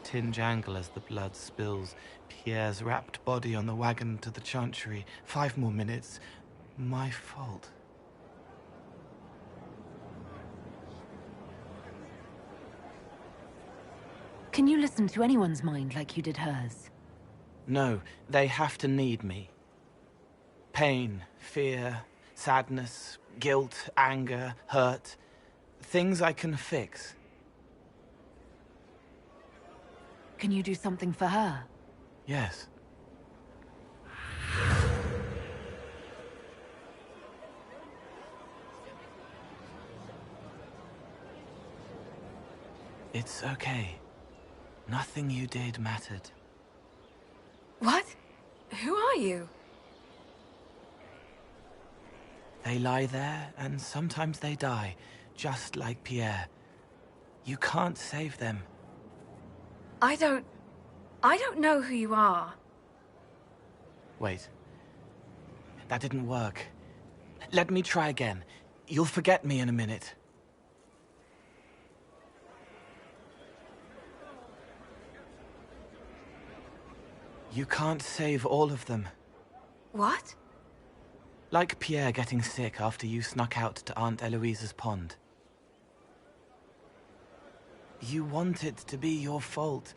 tinge angle as the blood spills. Pierre's wrapped body on the wagon to the chantry. 5 more minutes. My fault. Can you listen to anyone's mind like you did hers? No, they have to need me. Pain, fear, sadness, guilt, anger, hurt. Things I can fix. Can you do something for her? Yes. It's okay. Nothing you did mattered. What? Who are you? They lie there, and sometimes they die, just like Pierre. You can't save them. I don't know who you are. Wait. That didn't work. Let me try again. You'll forget me in a minute. You can't save all of them. What? Like Pierre getting sick after you snuck out to Aunt Eloise's pond. You want it to be your fault,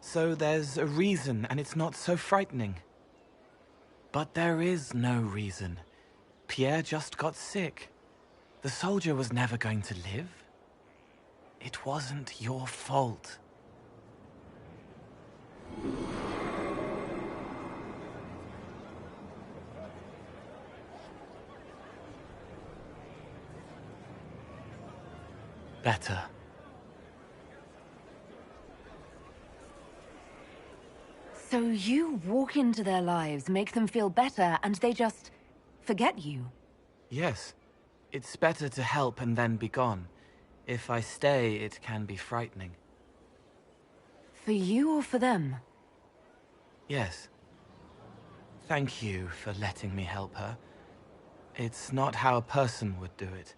so there's a reason and it's not so frightening. But there is no reason. Pierre just got sick. The soldier was never going to live. It wasn't your fault. Better. So you walk into their lives, make them feel better, and they just forget you? Yes. It's better to help and then be gone. If I stay, it can be frightening. For you or for them? Yes. Thank you for letting me help her. It's not how a person would do it.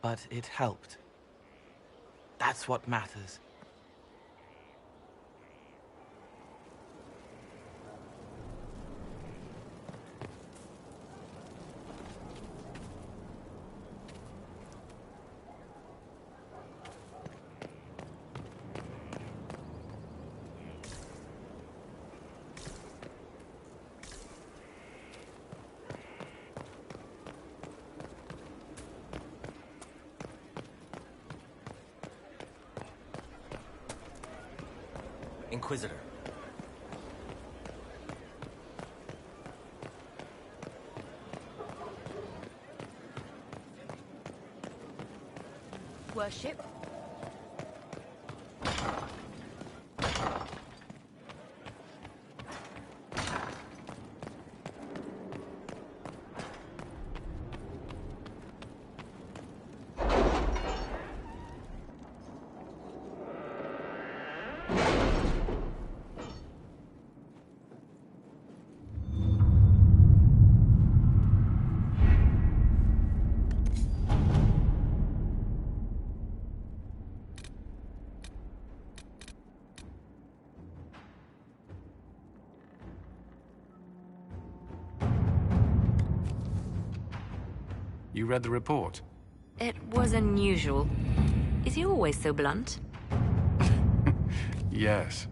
But it helped. That's what matters. Inquisitor. Worship? You read the report? It was unusual. Is he always so blunt? Yes.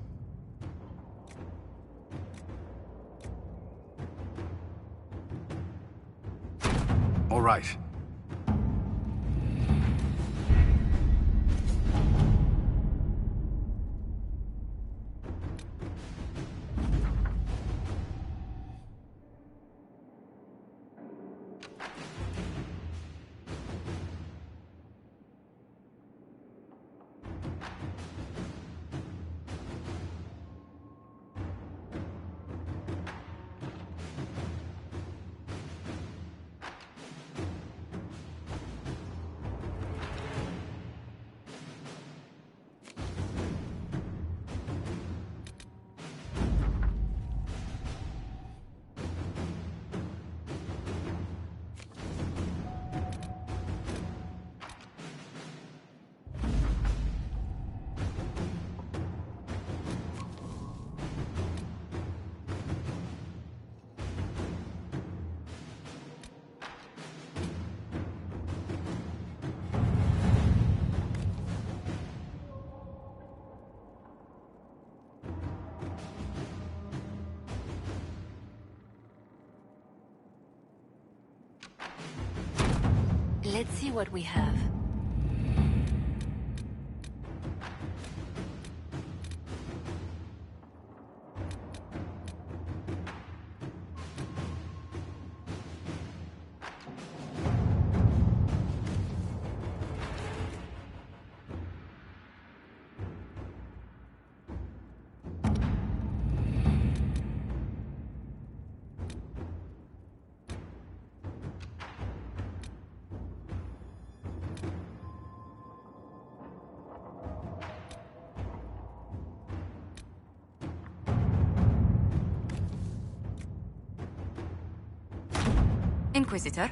All right. Let's see what we have. Inquisitor?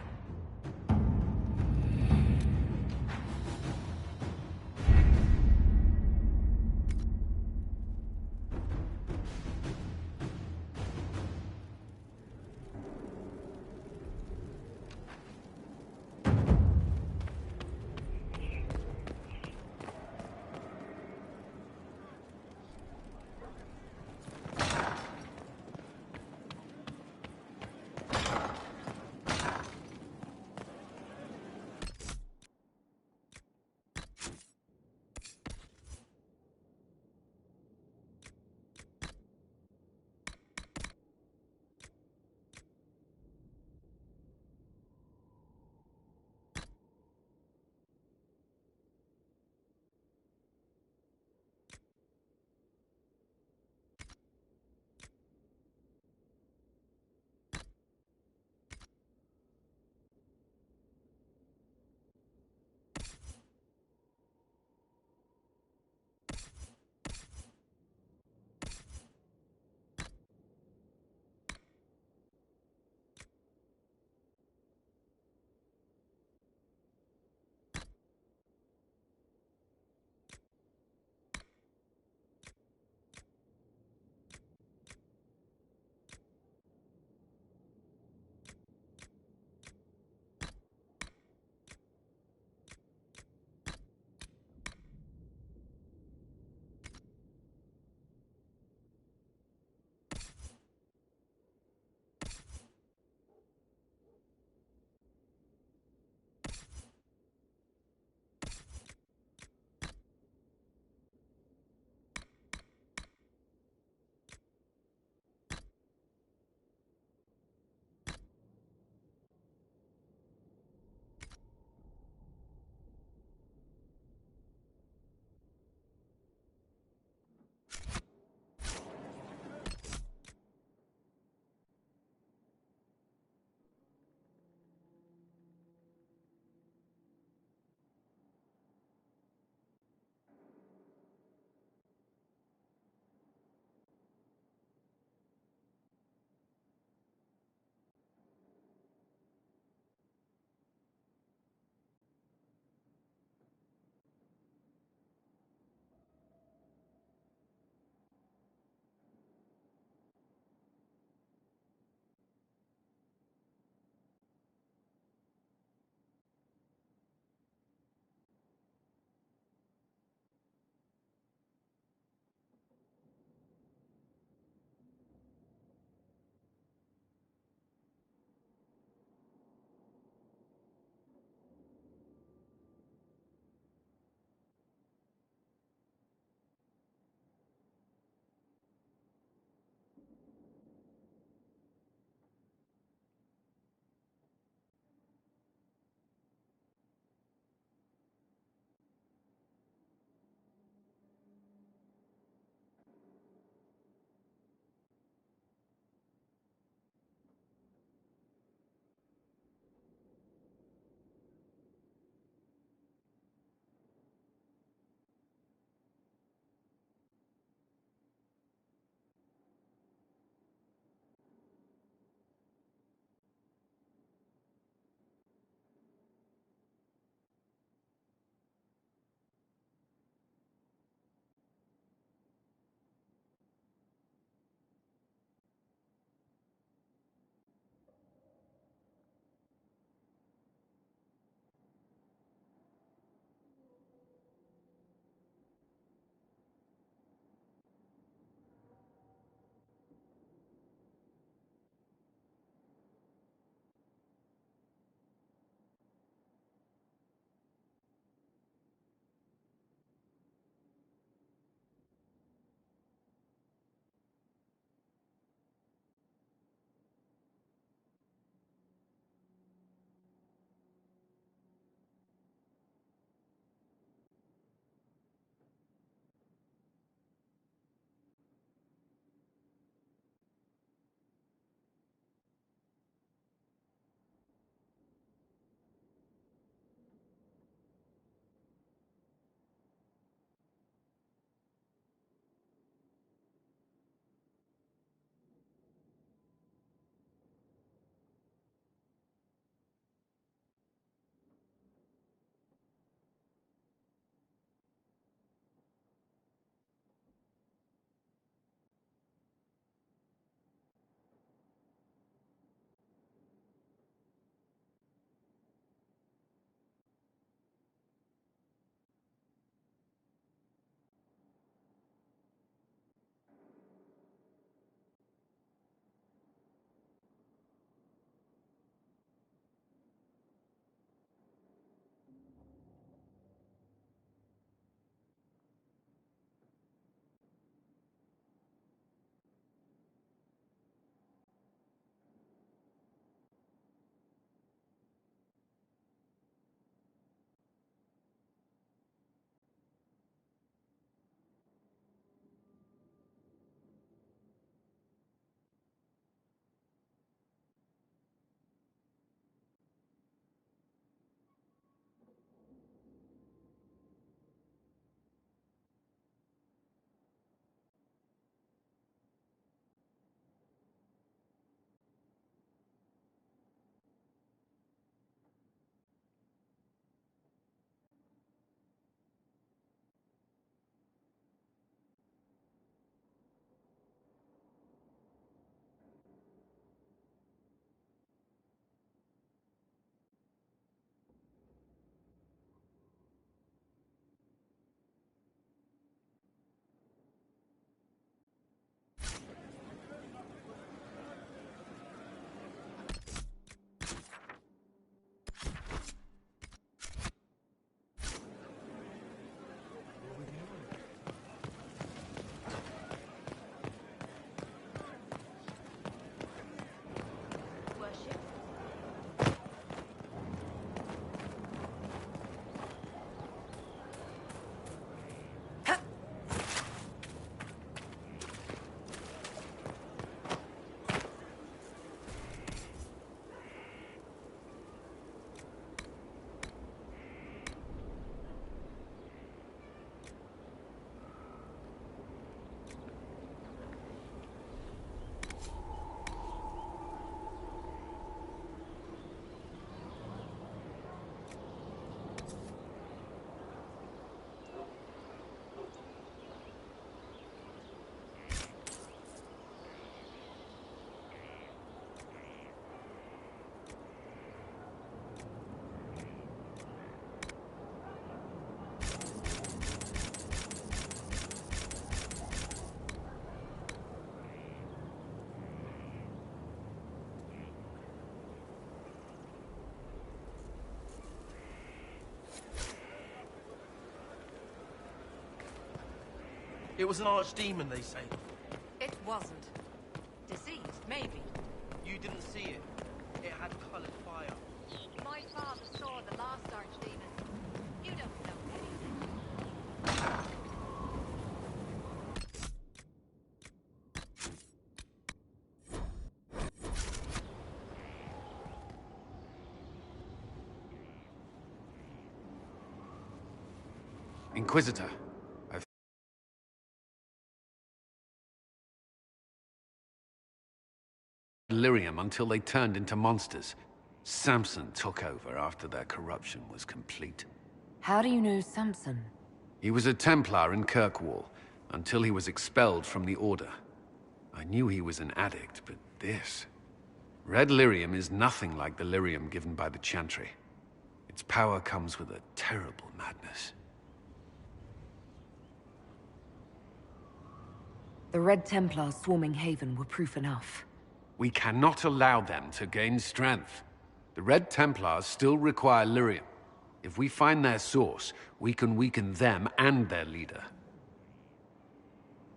It was an archdemon, they say. It wasn't. Disease, maybe. You didn't see it. It had colored fire. My father saw the last archdemon. You don't know anything. Inquisitor, I've... Lyrium until they turned into monsters. Samson took over after their corruption was complete. How do you know Samson? He was a Templar in Kirkwall, until he was expelled from the Order. I knew he was an addict, but this... Red lyrium is nothing like the lyrium given by the Chantry. Its power comes with a terrible madness. The Red Templars swarming Haven were proof enough. We cannot allow them to gain strength. The Red Templars still require lyrium. If we find their source, we can weaken them and their leader.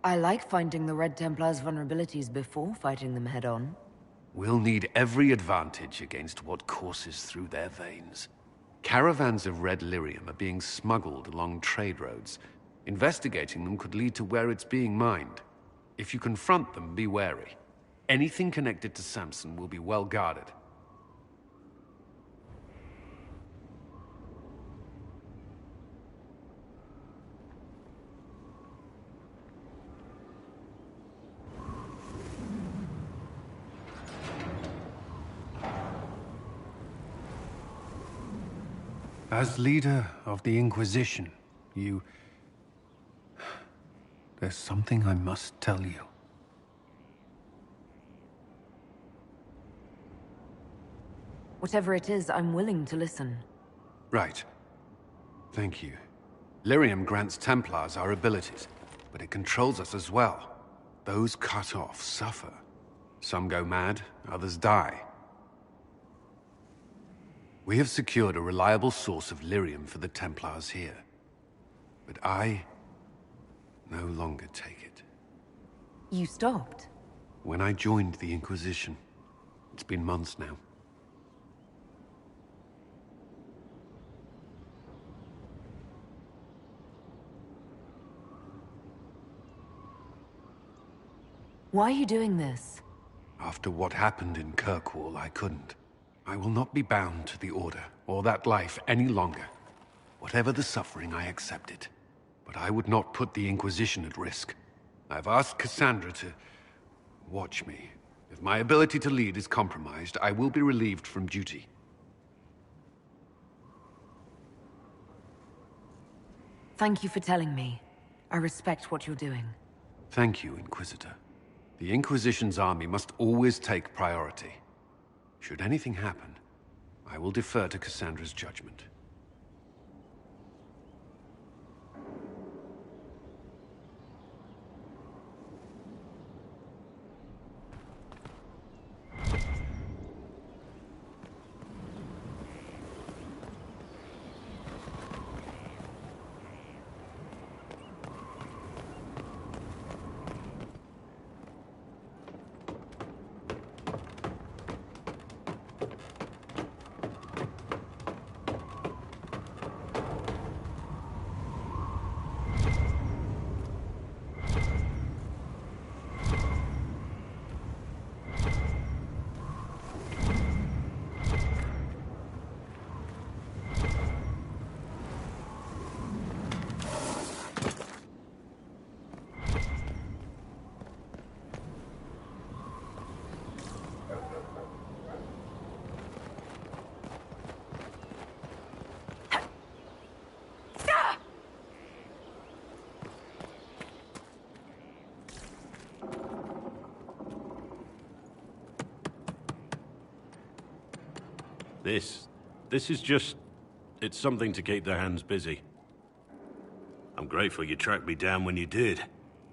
I like finding the Red Templars' vulnerabilities before fighting them head-on. We'll need every advantage against what courses through their veins. Caravans of red lyrium are being smuggled along trade roads. Investigating them could lead to where it's being mined. If you confront them, be wary. Anything connected to Samson will be well guarded. As leader of the Inquisition, there's something I must tell you. Whatever it is, I'm willing to listen. Right. Thank you. Lyrium grants Templars our abilities, but it controls us as well. Those cut off suffer. Some go mad, others die. We have secured a reliable source of lyrium for the Templars here. But I no longer take it. You stopped? When I joined the Inquisition. It's been months now. Why are you doing this? After what happened in Kirkwall, I couldn't. I will not be bound to the Order, or that life any longer. Whatever the suffering, I accept it. But I would not put the Inquisition at risk. I've asked Cassandra to watch me. If my ability to lead is compromised, I will be relieved from duty. Thank you for telling me. I respect what you're doing. Thank you, Inquisitor. The Inquisition's army must always take priority. Should anything happen, I will defer to Cassandra's judgment. This is just... it's something to keep their hands busy. I'm grateful you tracked me down when you did.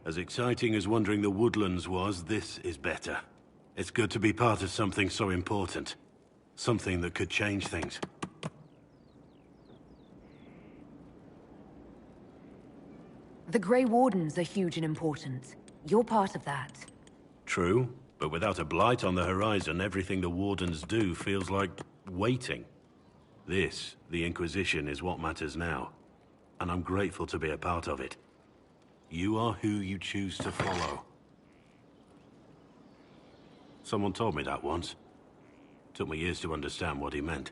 As exciting as wandering the woodlands was, this is better. It's good to be part of something so important. Something that could change things. The Grey Wardens are huge and important. You're part of that. True, but without a blight on the horizon, everything the Wardens do feels like waiting. This, the Inquisition, is what matters now, and I'm grateful to be a part of it. You are who you choose to follow. Someone told me that once. Took me years to understand what he meant.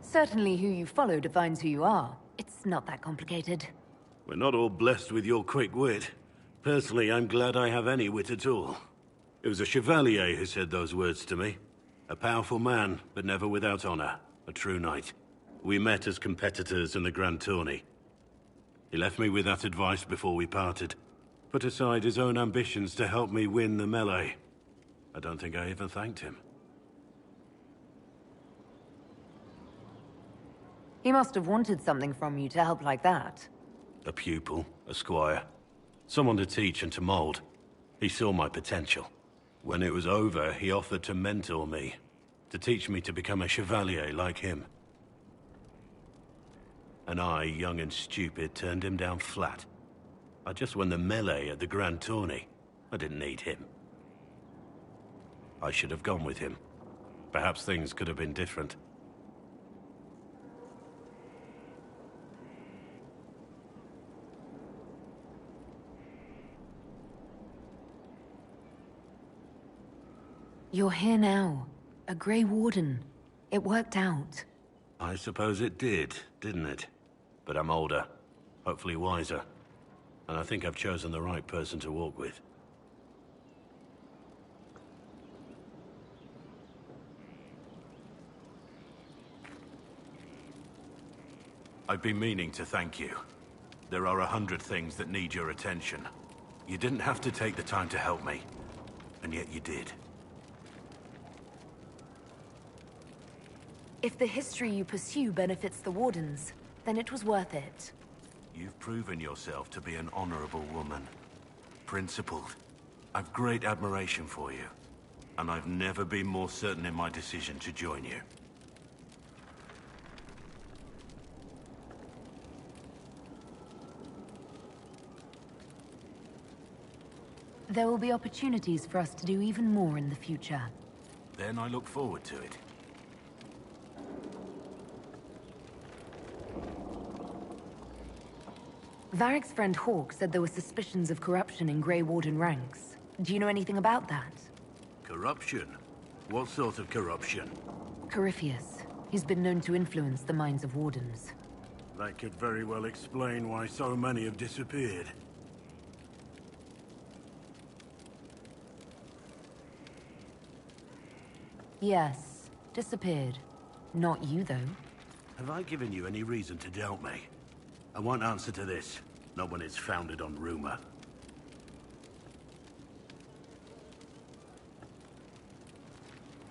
Certainly who you follow defines who you are. It's not that complicated. We're not all blessed with your quick wit. Personally, I'm glad I have any wit at all. It was a Chevalier who said those words to me. A powerful man, but never without honor. A true knight. We met as competitors in the Grand Tourney. He left me with that advice before we parted. Put aside his own ambitions to help me win the melee. I don't think I even thanked him. He must have wanted something from you to help like that. A pupil, a squire. Someone to teach and to mold. He saw my potential. When it was over, he offered to mentor me. To teach me to become a chevalier like him. And I, young and stupid, turned him down flat. I just won the melee at the Grand Tourney. I didn't need him. I should have gone with him. Perhaps things could have been different. You're here now. A Grey Warden. It worked out. I suppose it did, didn't it? But I'm older, hopefully wiser. And I think I've chosen the right person to walk with. I've been meaning to thank you. There are 100 things that need your attention. You didn't have to take the time to help me, and yet you did. If the history you pursue benefits the Wardens, then it was worth it. You've proven yourself to be an honorable woman. Principled. I've great admiration for you. And I've never been more certain in my decision to join you. There will be opportunities for us to do even more in the future. Then I look forward to it. Varric's friend Hawke said there were suspicions of corruption in Grey Warden ranks. Do you know anything about that? Corruption? What sort of corruption? Corypheus. He's been known to influence the minds of Wardens. That could very well explain why so many have disappeared. Yes. Disappeared. Not you, though. Have I given you any reason to doubt me? I want answer to this, not when it's founded on rumor.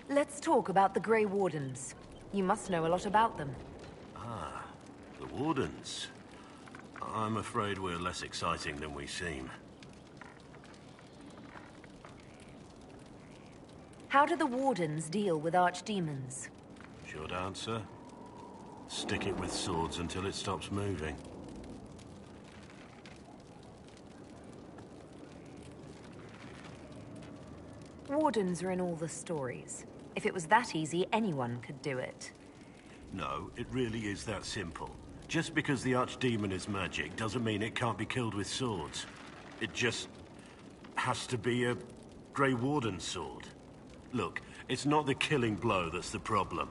Let's talk about the Grey Wardens. You must know a lot about them. Ah, the Wardens. I'm afraid we're less exciting than we seem. How do the Wardens deal with archdemons? Short answer? Stick it with swords until it stops moving. Wardens are in all the stories. If it was that easy, anyone could do it. No, it really is that simple. Just because the archdemon is magic doesn't mean it can't be killed with swords. It just has to be a Grey Warden sword. Look, it's not the killing blow that's the problem.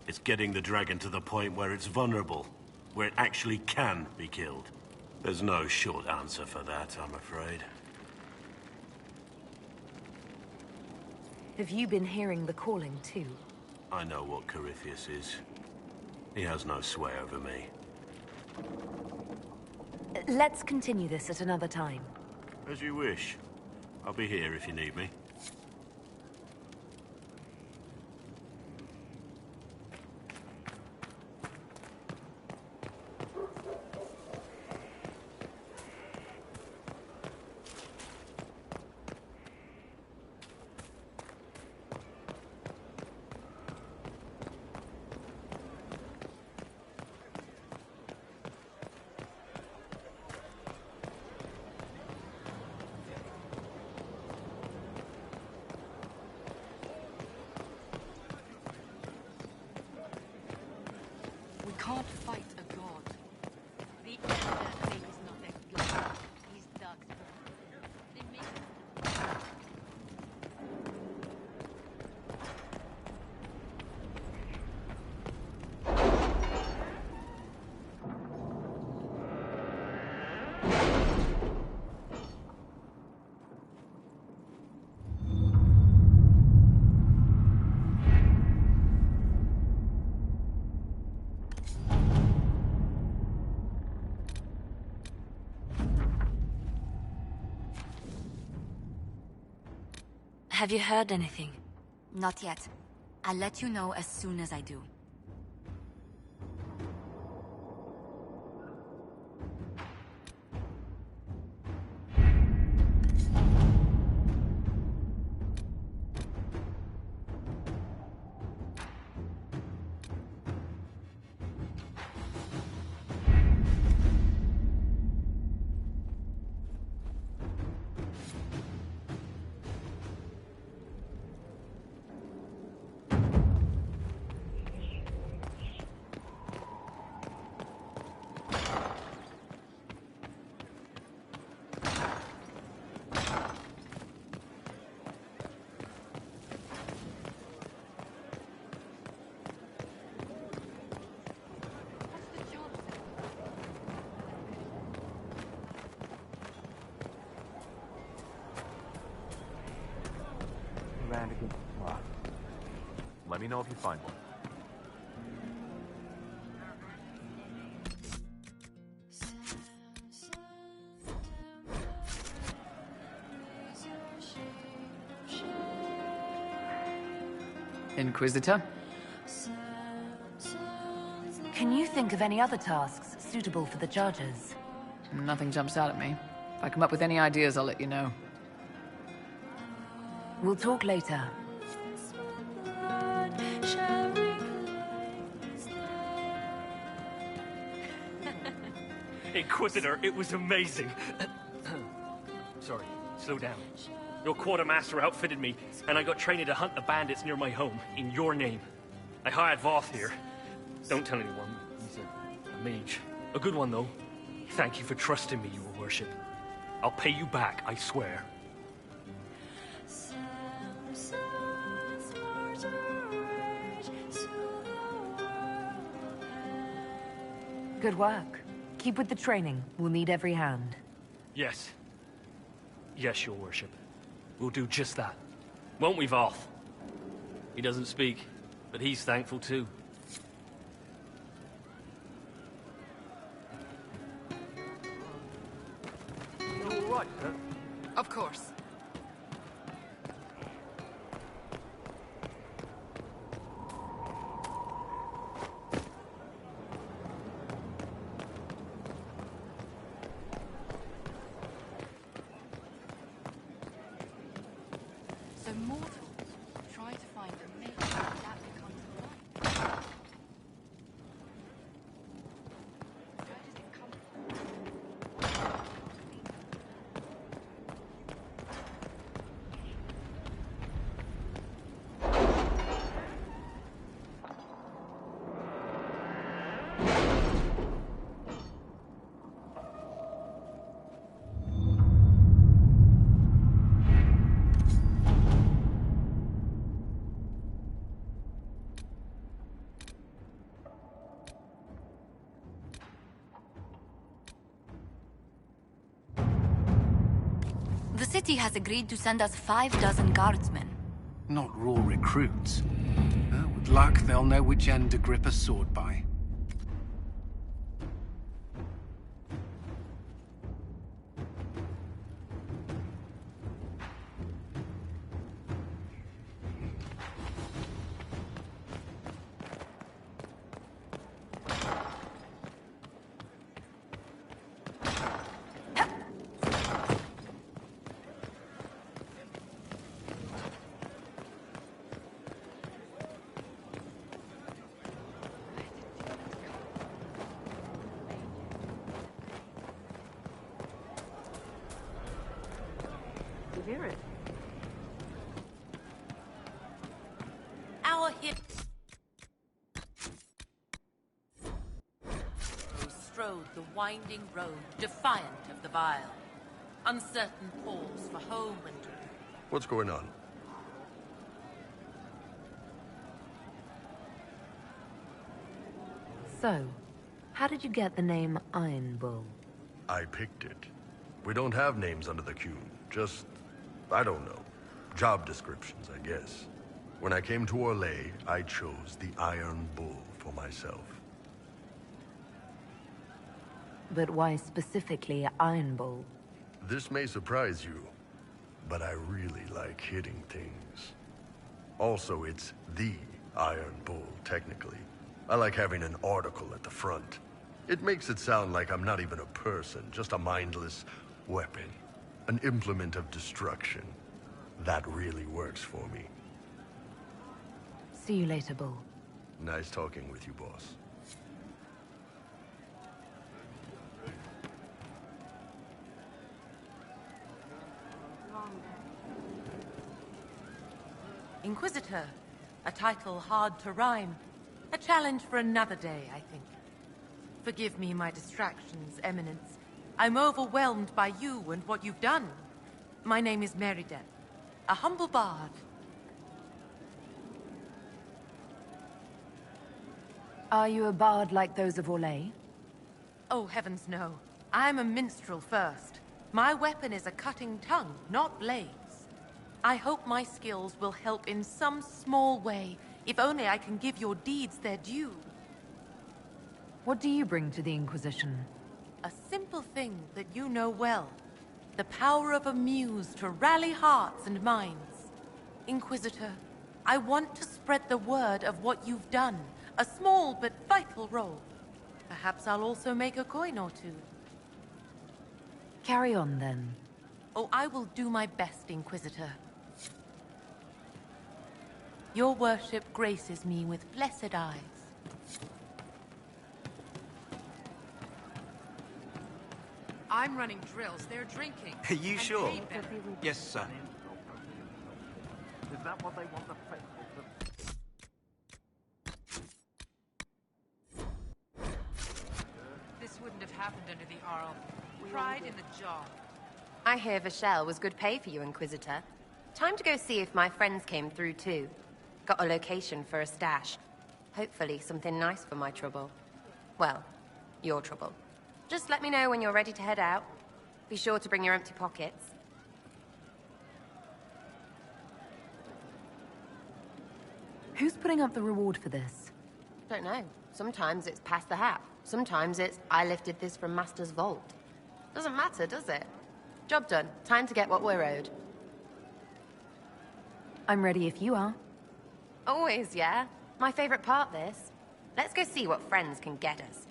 It's getting the dragon to the point where it's vulnerable, where it actually can be killed. There's no short answer for that, I'm afraid. Have you been hearing the calling, too? I know what Corypheus is. He has no sway over me. Let's continue this at another time. As you wish. I'll be here if you need me. fight a god. The elder is not their blood. He's Dark's brother. They make Have you heard anything? Not yet. I'll let you know as soon as I do. Let me know if you find one. Inquisitor? Can you think of any other tasks suitable for the judges? Nothing jumps out at me. If I come up with any ideas, I'll let you know. We'll talk later. Inquisitor, it was amazing. Sorry, slow down. Your quartermaster outfitted me, and I got trained to hunt the bandits near my home, in your name. I hired Voth here. Don't tell anyone. He's a mage. A good one, though. Thank you for trusting me, your worship. I'll pay you back, I swear. Good work. Keep with the training. We'll need every hand. Yes. Yes, your worship. We'll do just that. Won't we, Voth? He doesn't speak, but he's thankful too. You all right, huh? Of course. so mortals try to find a mate that becomes alive. Where does it come from? The city has agreed to send us 6 guardsmen. Not raw recruits. With luck, they'll know which end to grip a sword by. trode the winding road, defiant of the vile. Uncertain pause for home and... What's going on? So, how did you get the name Iron Bull? I picked it. We don't have names under the queue. Just, I don't know. Job descriptions, I guess. When I came to Orlais, I chose the Iron Bull for myself. But why specifically Iron Bull? This may surprise you, but I really like hitting things. Also, it's the Iron Bull, technically. I like having an article at the front. It makes it sound like I'm not even a person, just a mindless weapon. An implement of destruction. That really works for me. See you later, Bull. Nice talking with you, boss. Inquisitor. A title hard to rhyme. A challenge for another day, I think. Forgive me my distractions, Eminence. I'm overwhelmed by you and what you've done. My name is Meriden, a humble bard. Are you a bard like those of Orlais? Oh, heavens no. I'm a minstrel first. My weapon is a cutting tongue, not blades. I hope my skills will help in some small way, if only I can give your deeds their due. What do you bring to the Inquisition? A simple thing that you know well. The power of a muse to rally hearts and minds. Inquisitor, I want to spread the word of what you've done. A small but vital role. Perhaps I'll also make a coin or two. Carry on, then. Oh, I will do my best, Inquisitor. Your worship graces me with blessed eyes. I'm running drills. They're drinking. Are you And sure? they better. Yes, sir. Is that what they want the festival to... This wouldn't have happened under the Arl. Pride in the job. I hear Vachelle was good pay for you, Inquisitor. Time to go see if my friends came through too. Got a location for a stash. Hopefully something nice for my trouble. Well, your trouble. Just let me know when you're ready to head out. Be sure to bring your empty pockets. Who's putting up the reward for this? Don't know. Sometimes it's pass the hat. Sometimes it's I lifted this from Master's vault. Doesn't matter, does it? Job done. Time to get what we're owed. I'm ready if you are. Always, yeah. My favorite part, this. Let's go see what friends can get us.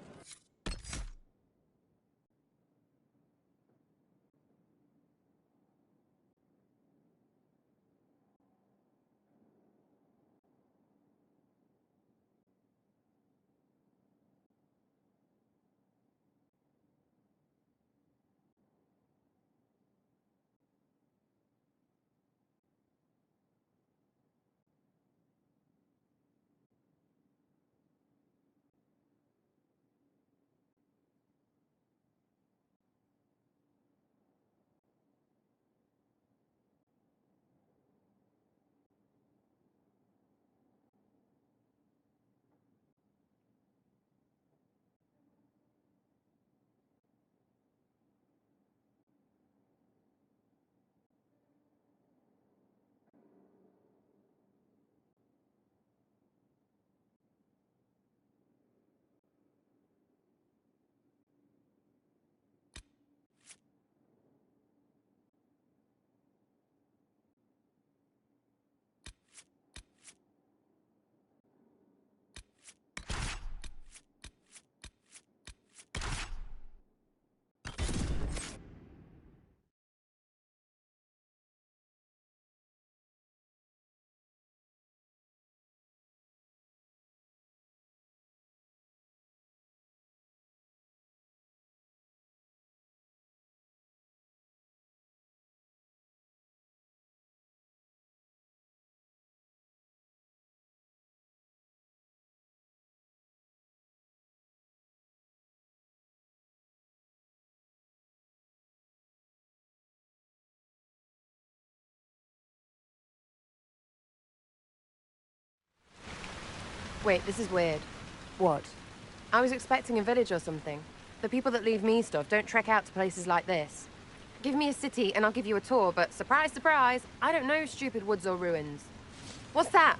Wait, this is weird. What? I was expecting a village or something. The people that leave me stuff don't trek out to places like this. Give me a city and I'll give you a tour, but surprise, surprise, I don't know stupid woods or ruins. What's that?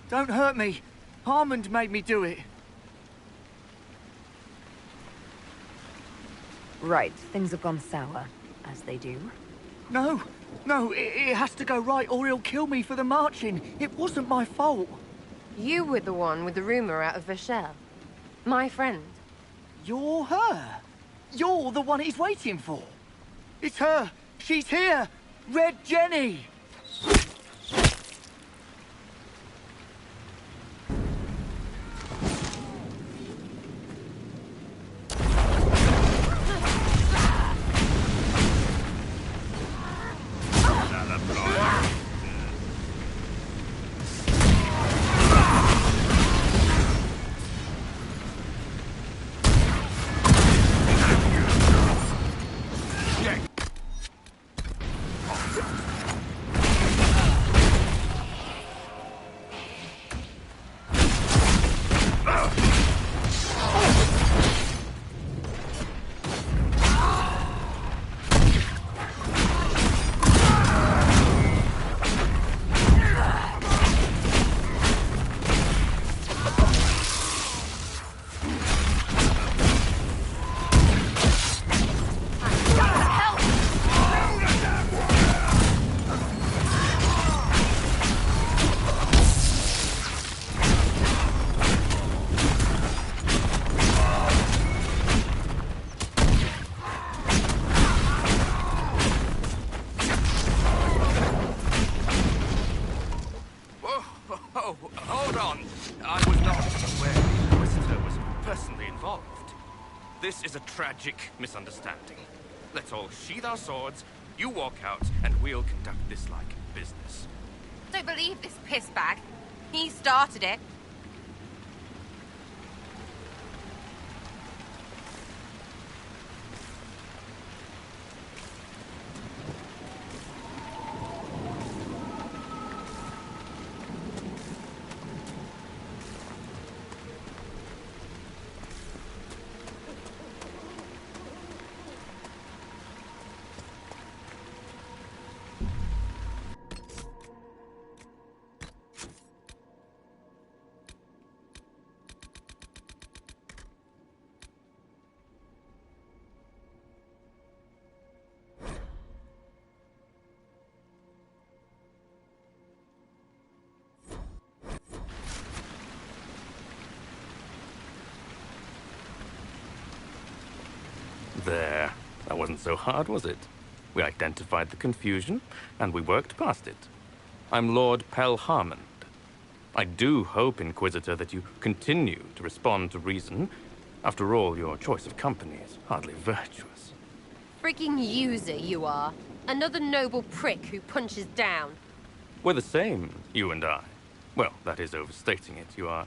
Don't hurt me. Harmond made me do it. Right, things have gone sour, as they do. No, it has to go right or he'll kill me for the marching. It wasn't my fault. You were the one with the rumor out of Vachel. My friend. You're her. You're the one he's waiting for. It's her. She's here. Red Jenny. This is a tragic misunderstanding. Let's all sheathe our swords, you walk out, and we'll conduct this like business. Don't believe this pissbag. He started it. There. That wasn't so hard, was it? We identified the confusion, and we worked past it. I'm Lord Pel Harmond. I do hope, Inquisitor, that you continue to respond to reason. After all, your choice of company is hardly virtuous. Freaking user, you are. Another noble prick who punches down. We're the same, you and I. Well, that is overstating it. You are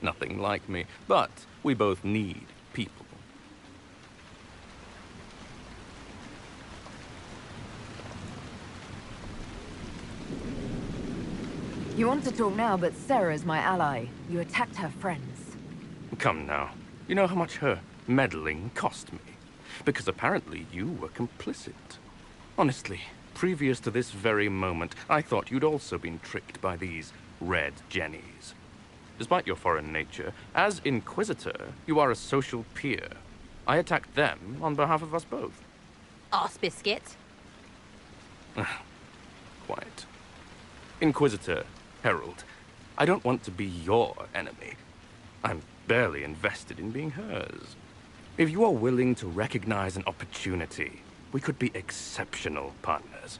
nothing like me. But we both need people. You want to talk now, but Sarah's my ally. You attacked her friends. Come now. You know how much her meddling cost me? Because apparently you were complicit. Honestly, previous to this very moment, I thought you'd also been tricked by these Red Jennies. Despite your foreign nature, as Inquisitor, you are a social peer. I attacked them on behalf of us both. Arse biscuit. Quiet. Inquisitor, Herald, I don't want to be your enemy. I'm barely invested in being hers. If you are willing to recognize an opportunity, we could be exceptional partners.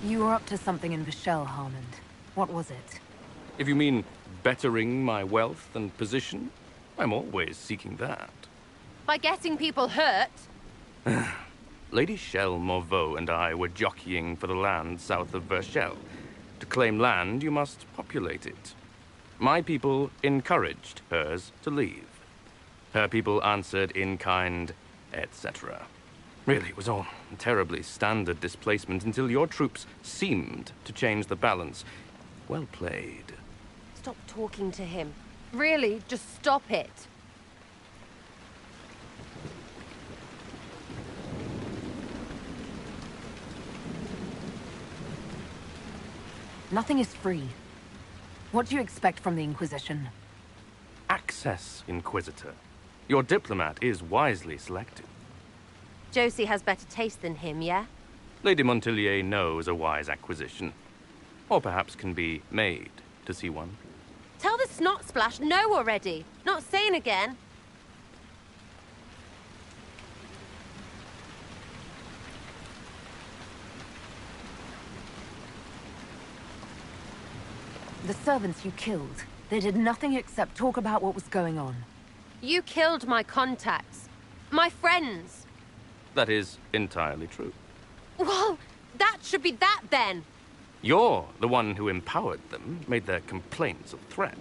You were up to something in Vachel, Harmond. What was it? If you mean bettering my wealth and position, I'm always seeking that. By getting people hurt? Lady Shell Morveau and I were jockeying for the land south of Vachel. To claim land, you must populate it. My people encouraged hers to leave. Her people answered in kind, etc. Really, it was all terribly standard displacement until your troops seemed to change the balance. Well played. Stop talking to him. Really, just stop it. Nothing is free. What do you expect from the Inquisition? Access, Inquisitor. Your diplomat is wisely selected. Josie has better taste than him, yeah? Lady Montilier knows a wise acquisition. Or perhaps can be made to see one. Tell the snot splash no already. Not saying again. The servants you killed, they did nothing except talk about what was going on. You killed my contacts. My friends. That is entirely true. Well, that should be that then. You're the one who empowered them, made their complaints a threat.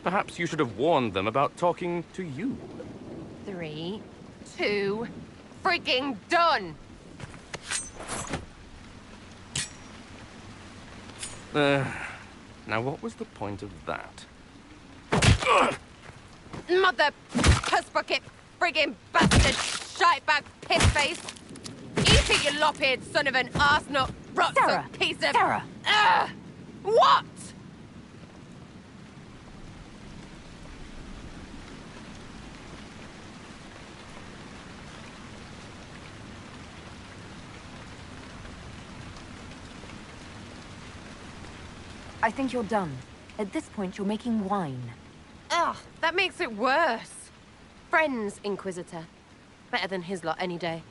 Perhaps you should have warned them about talking to you. 3, 2, frigging done! Now what was the point of that? Mother puss bucket, frigging bastard, shitebag, piss face! Eat it, you lop-eared son of an arsenal, rotten piece of... Sarah! What? I think you're done. At this point, you're making wine. Ugh, that makes it worse. Friends, Inquisitor. Better than his lot any day.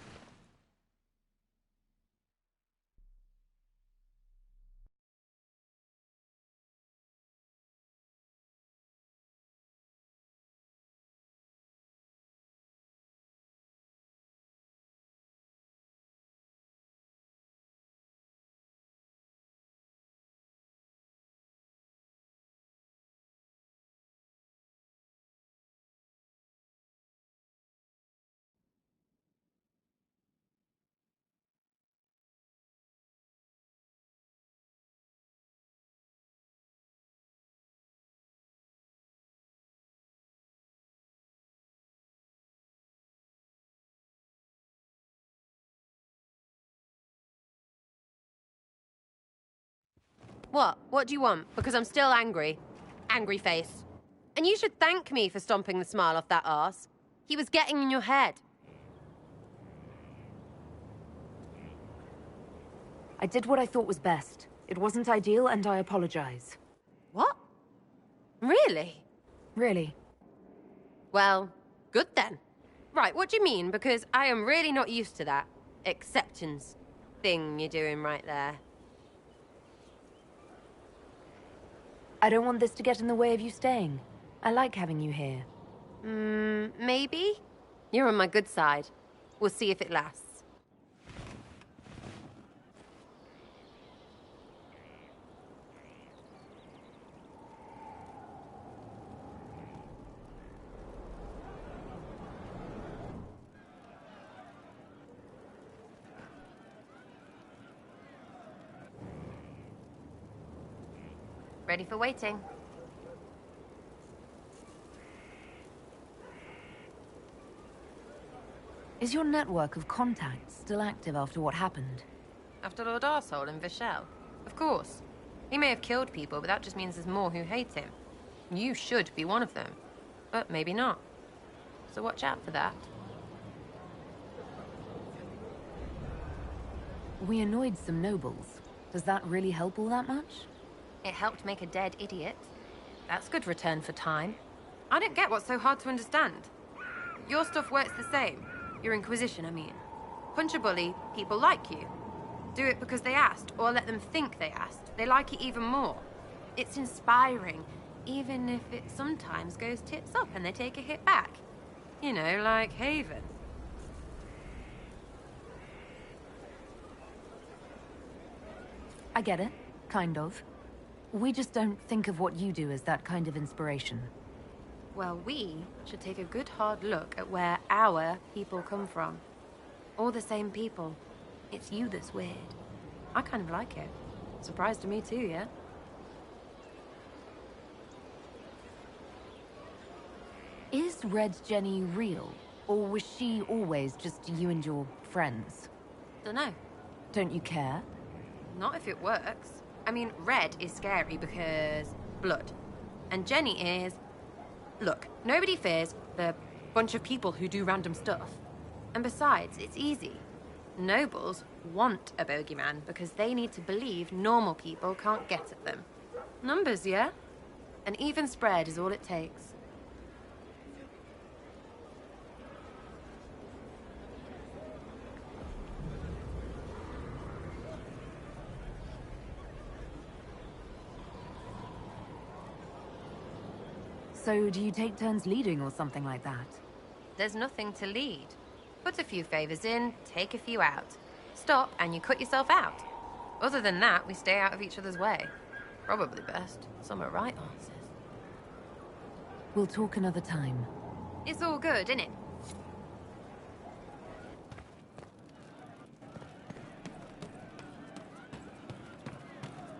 What? What do you want? Because I'm still angry. Angry face. And you should thank me for stomping the smile off that arse. He was getting in your head. I did what I thought was best. It wasn't ideal, and I apologize. What? Really? Really. Well, good then. Right, what do you mean? Because I am really not used to that acceptance thing you're doing right there. I don't want this to get in the way of you staying. I like having you here. Maybe? You're on my good side. We'll see if it lasts. Ready for waiting. Is your network of contacts still active after what happened? After Lord Arsehole and Vishal? Of course. He may have killed people, but that just means there's more who hate him. You should be one of them. But maybe not. So watch out for that. We annoyed some nobles. Does that really help all that much? It helped make a dead idiot. That's good return for time. I don't get what's so hard to understand. Your stuff works the same. Your Inquisition, I mean. Punch a bully, people like you. Do it because they asked, or let them think they asked. They like it even more. It's inspiring, even if it sometimes goes tits up and they take a hit back. You know, like Haven. I get it. Kind of. We just don't think of what you do as that kind of inspiration. Well, we should take a good hard look at where our people come from. All the same people. It's you that's weird. I kind of like it. Surprise to me too, yeah? Is Red Jenny real? Or was she always just you and your friends? Dunno. Don't you care? Not if it works. I mean, Red is scary because blood. And Jenny is... Look, nobody fears the bunch of people who do random stuff. And besides, it's easy. Nobles want a bogeyman because they need to believe normal people can't get at them. Numbers, yeah? An even spread is all it takes. So do you take turns leading or something like that? There's nothing to lead. Put a few favors in, take a few out. Stop and you cut yourself out. Other than that, we stay out of each other's way. Probably best. Some are right answers. We'll talk another time. It's all good, innit?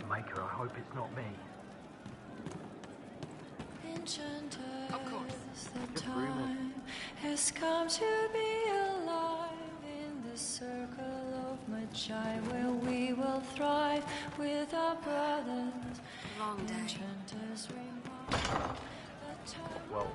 Maker, I hope it's not me. Of course. The time has come to be alive in the circle of Magi, where we will thrive with our brothers. Long day. Enchanters ring on the time. Well,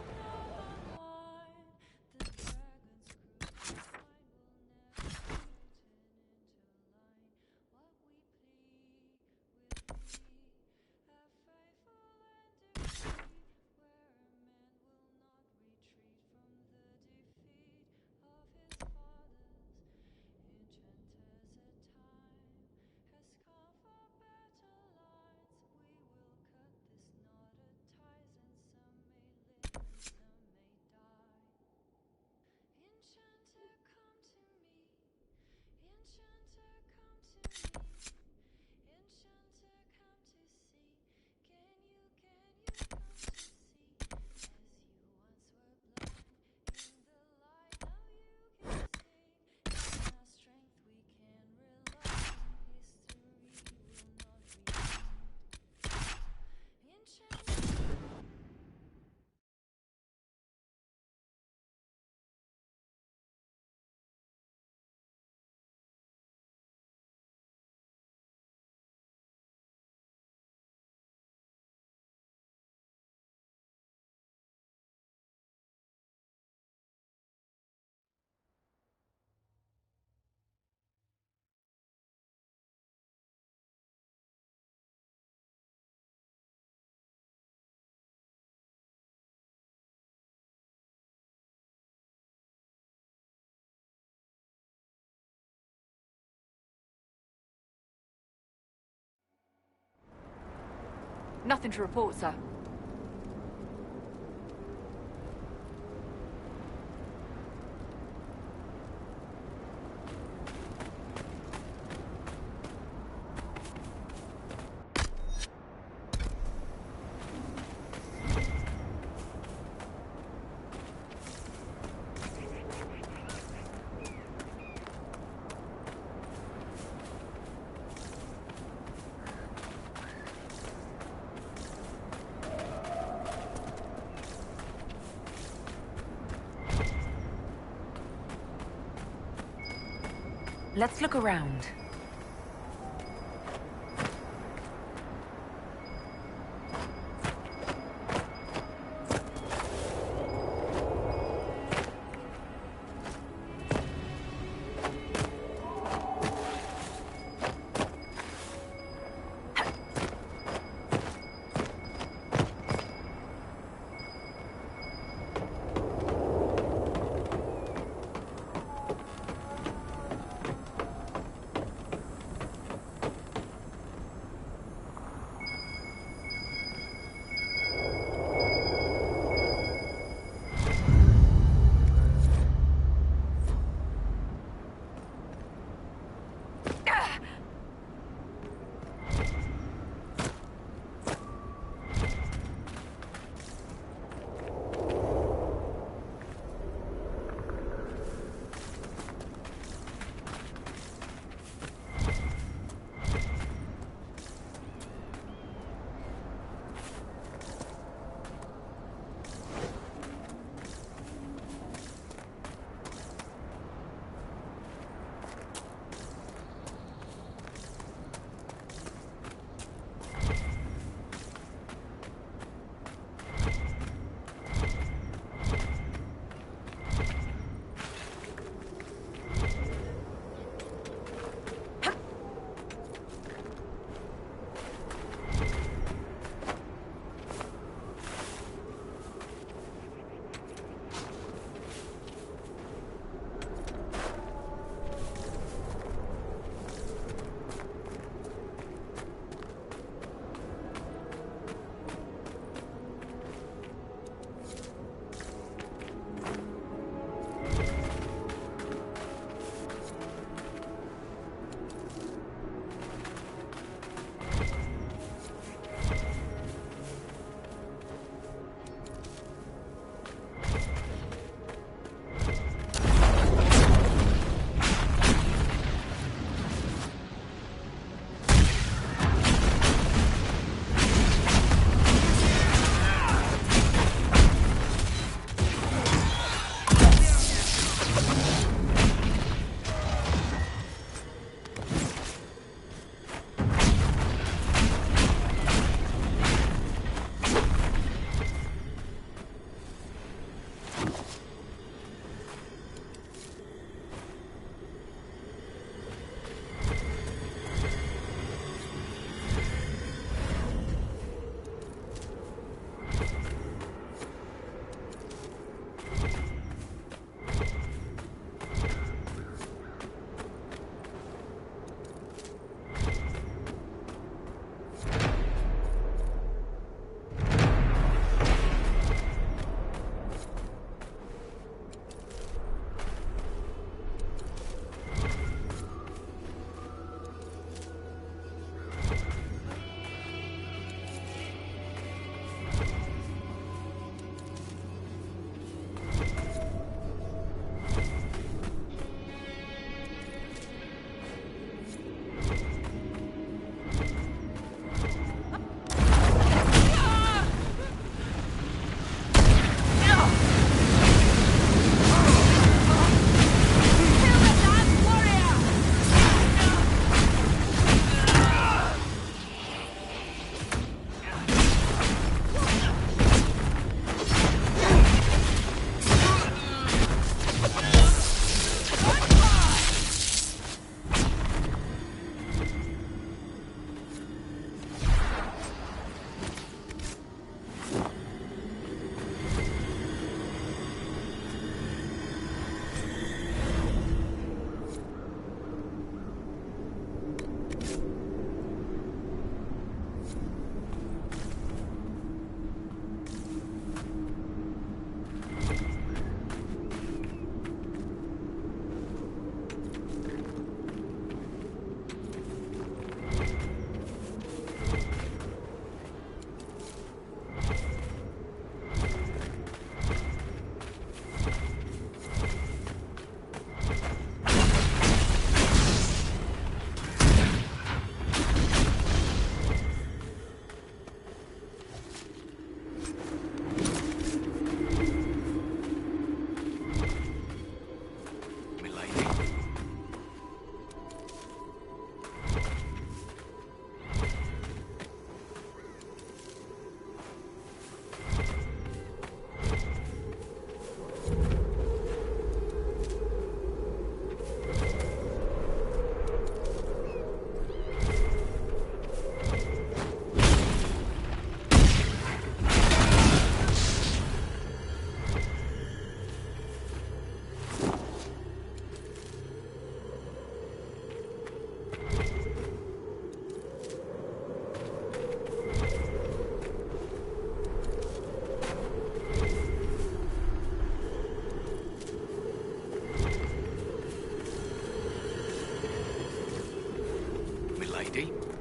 Nothing to report, sir. Let's look around. safety.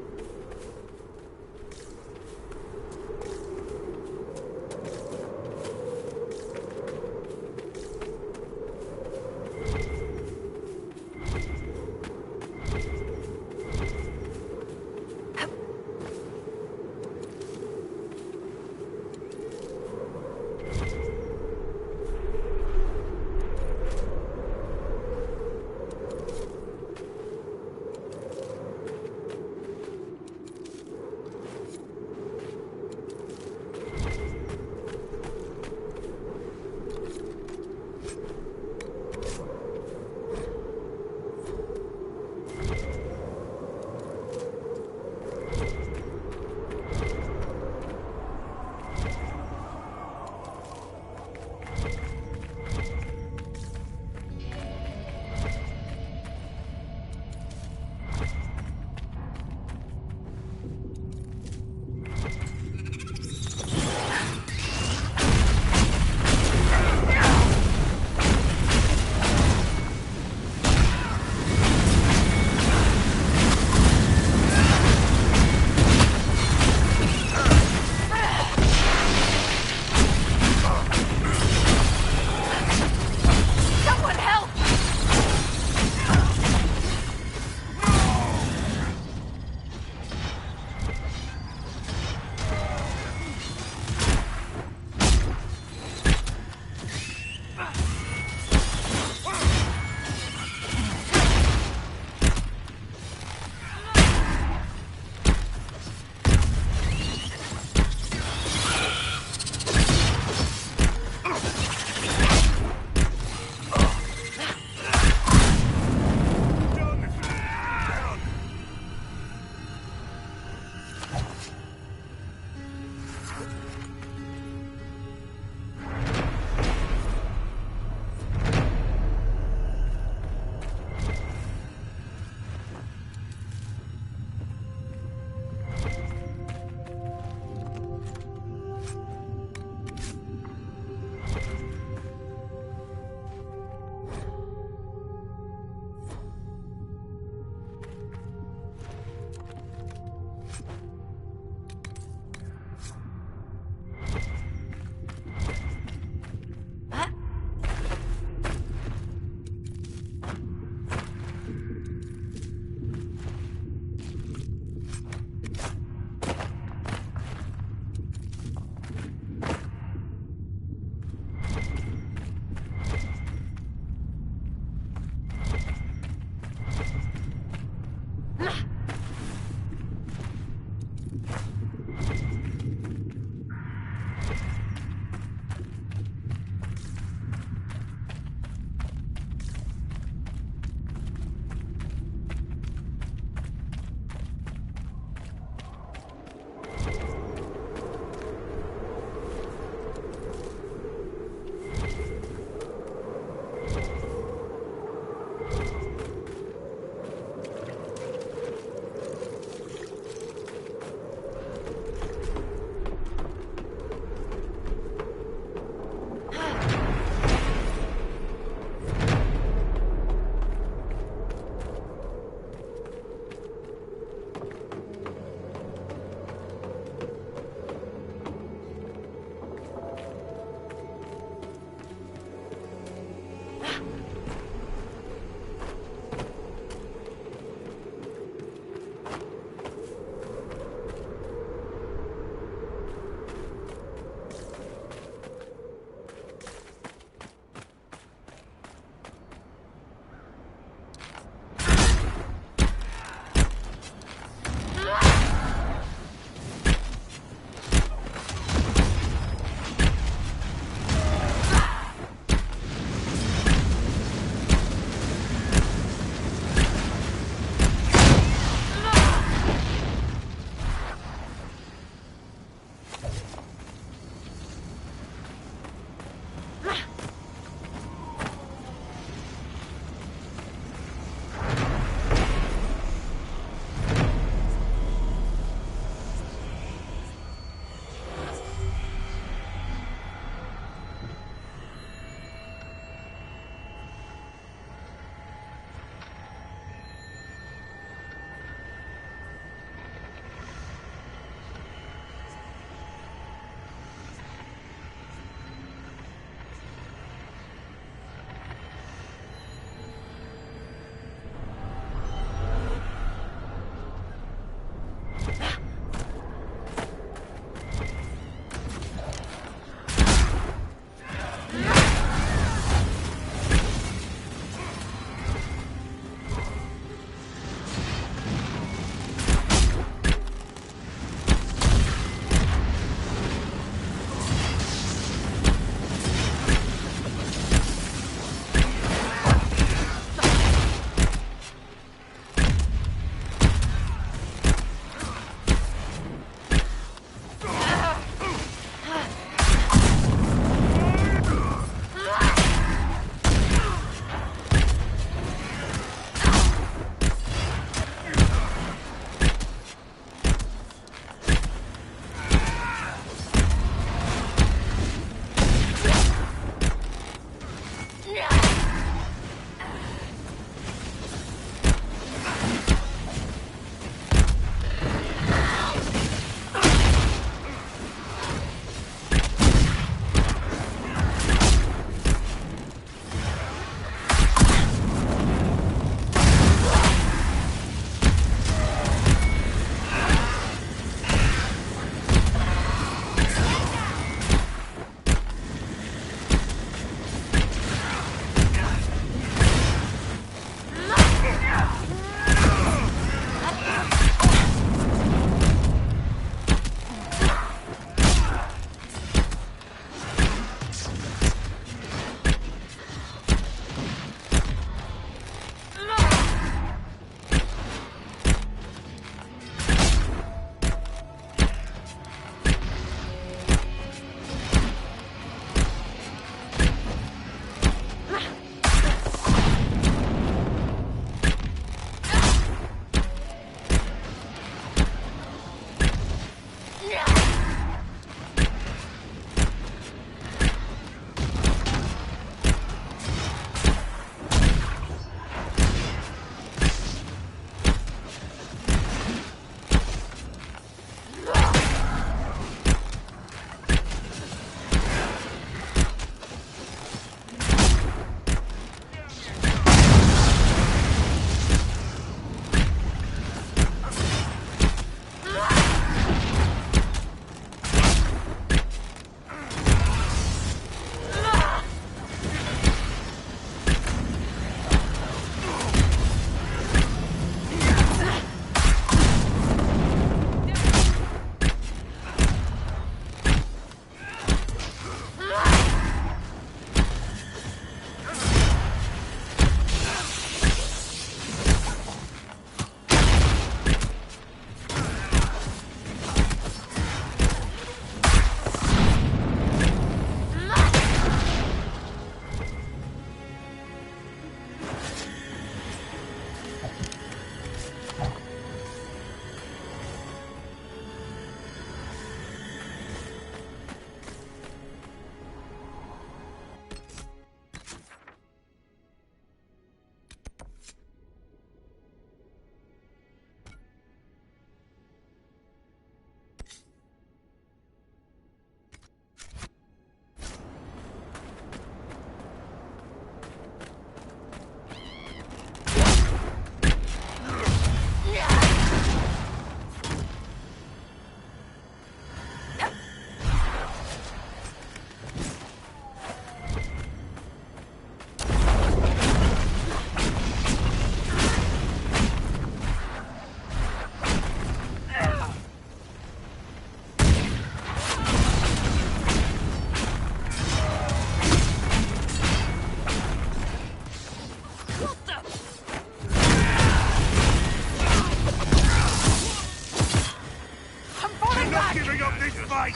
device!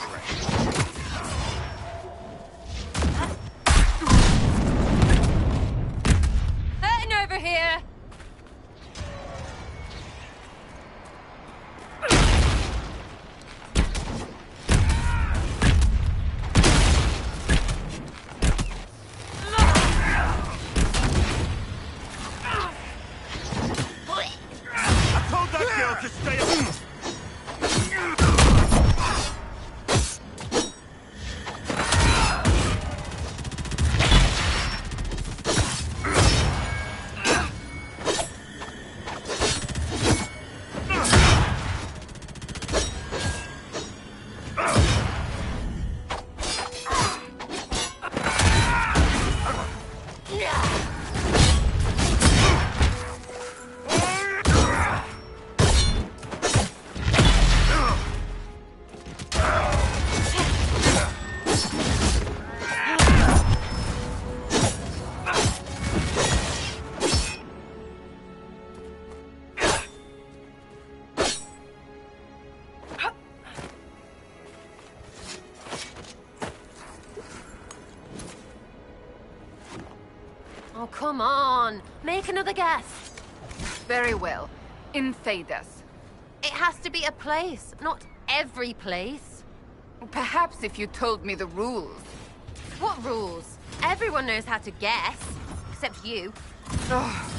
Hurting over here! I told that girl to stay away! Oh, come on. Make another guess. Very well. In Thedas. It has to be a place, not every place. Perhaps if you told me the rules. What rules? Everyone knows how to guess. Except you. Ugh.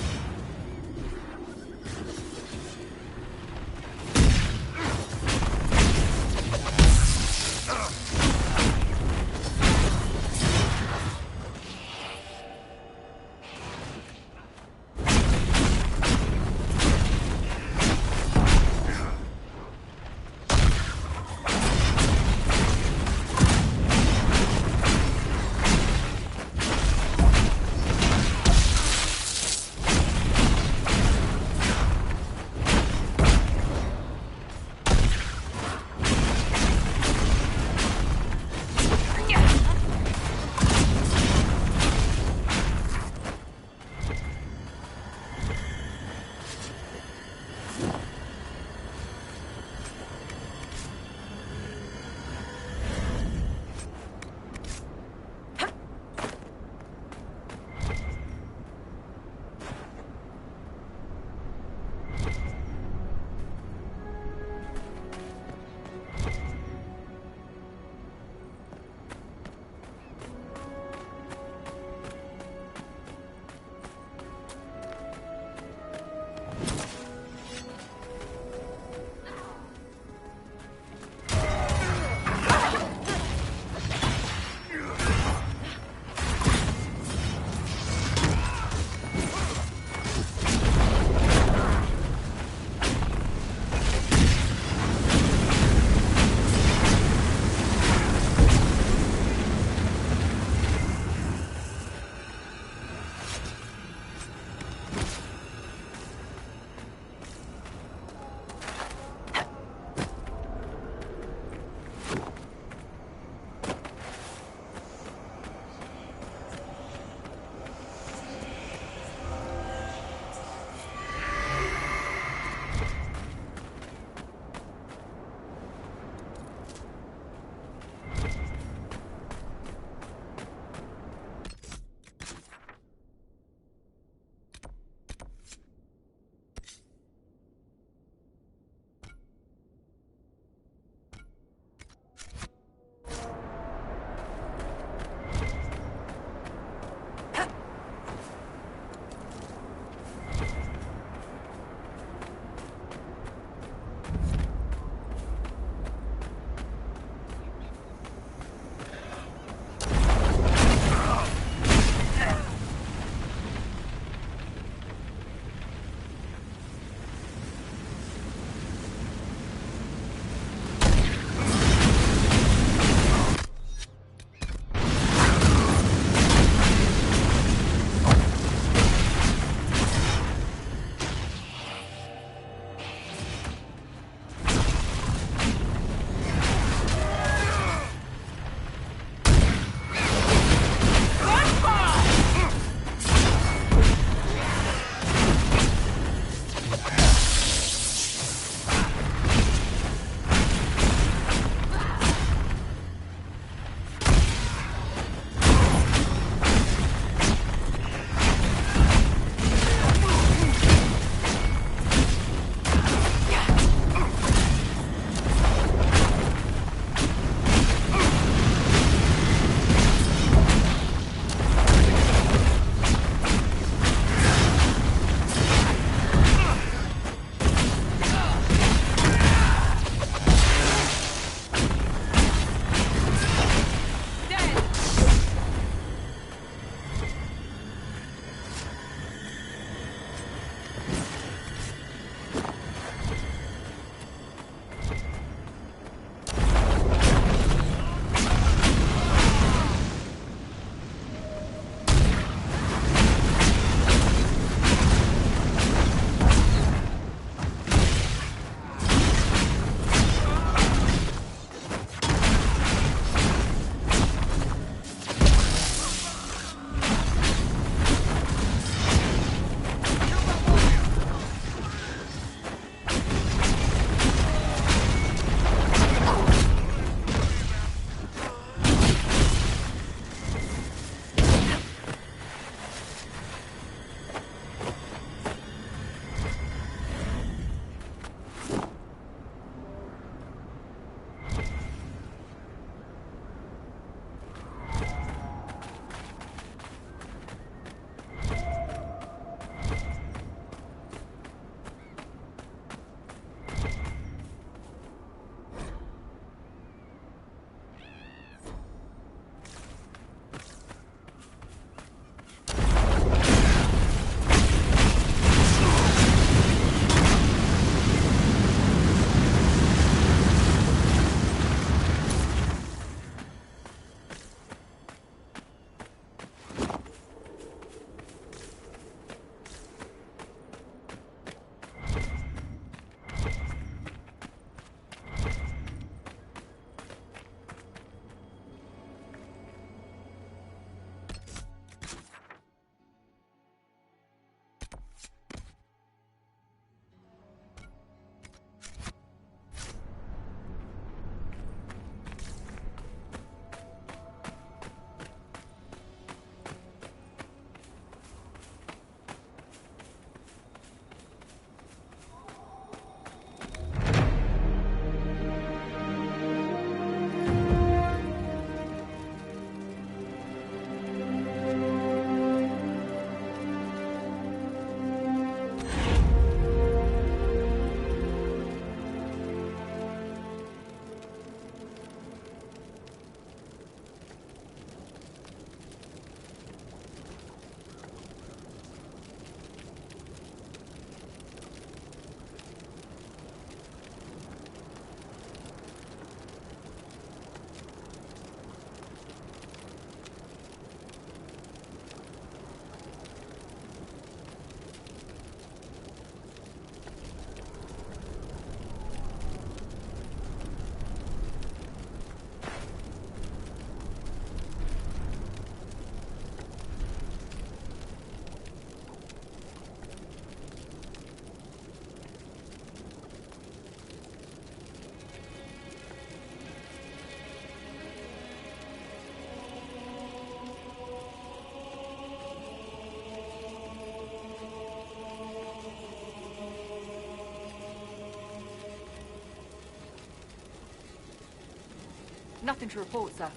Nothing to report, sir.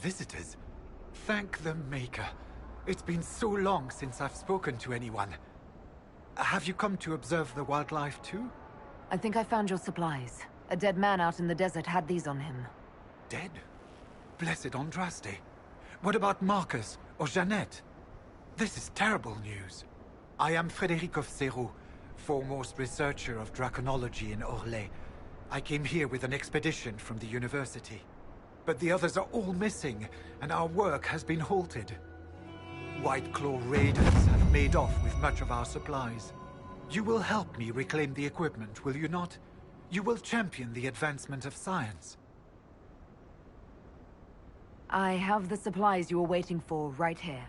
Visitors? Thank the Maker. It's been so long since I've spoken to anyone. Have you come to observe the wildlife too? I think I found your supplies. A dead man out in the desert had these on him. Dead? Blessed Andraste. What about Marcus or Jeannette? This is terrible news. I am Frédéric of Serrault, foremost researcher of draconology in Orlais. I came here with an expedition from the university. But the others are all missing, and our work has been halted. White Claw raiders have made off with much of our supplies. You will help me reclaim the equipment, will you not? You will champion the advancement of science. I have the supplies you were waiting for right here.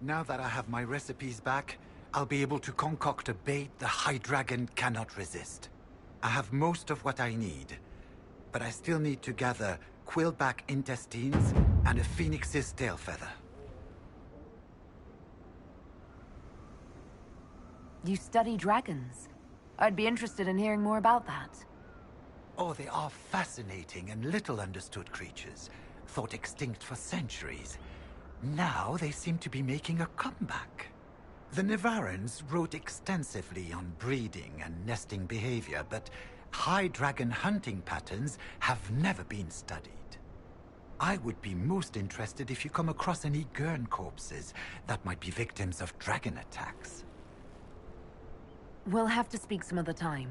Now that I have my recipes back, I'll be able to concoct a bait the High Dragon cannot resist. I have most of what I need, but I still need to gather quillback intestines and a phoenix's tail feather. You study dragons. I'd be interested in hearing more about that. Oh, they are fascinating and little understood creatures, thought extinct for centuries. Now they seem to be making a comeback. The Nevarrans wrote extensively on breeding and nesting behavior, but high dragon hunting patterns have never been studied. I would be most interested if you come across any Gurn corpses that might be victims of dragon attacks. We'll have to speak some other time.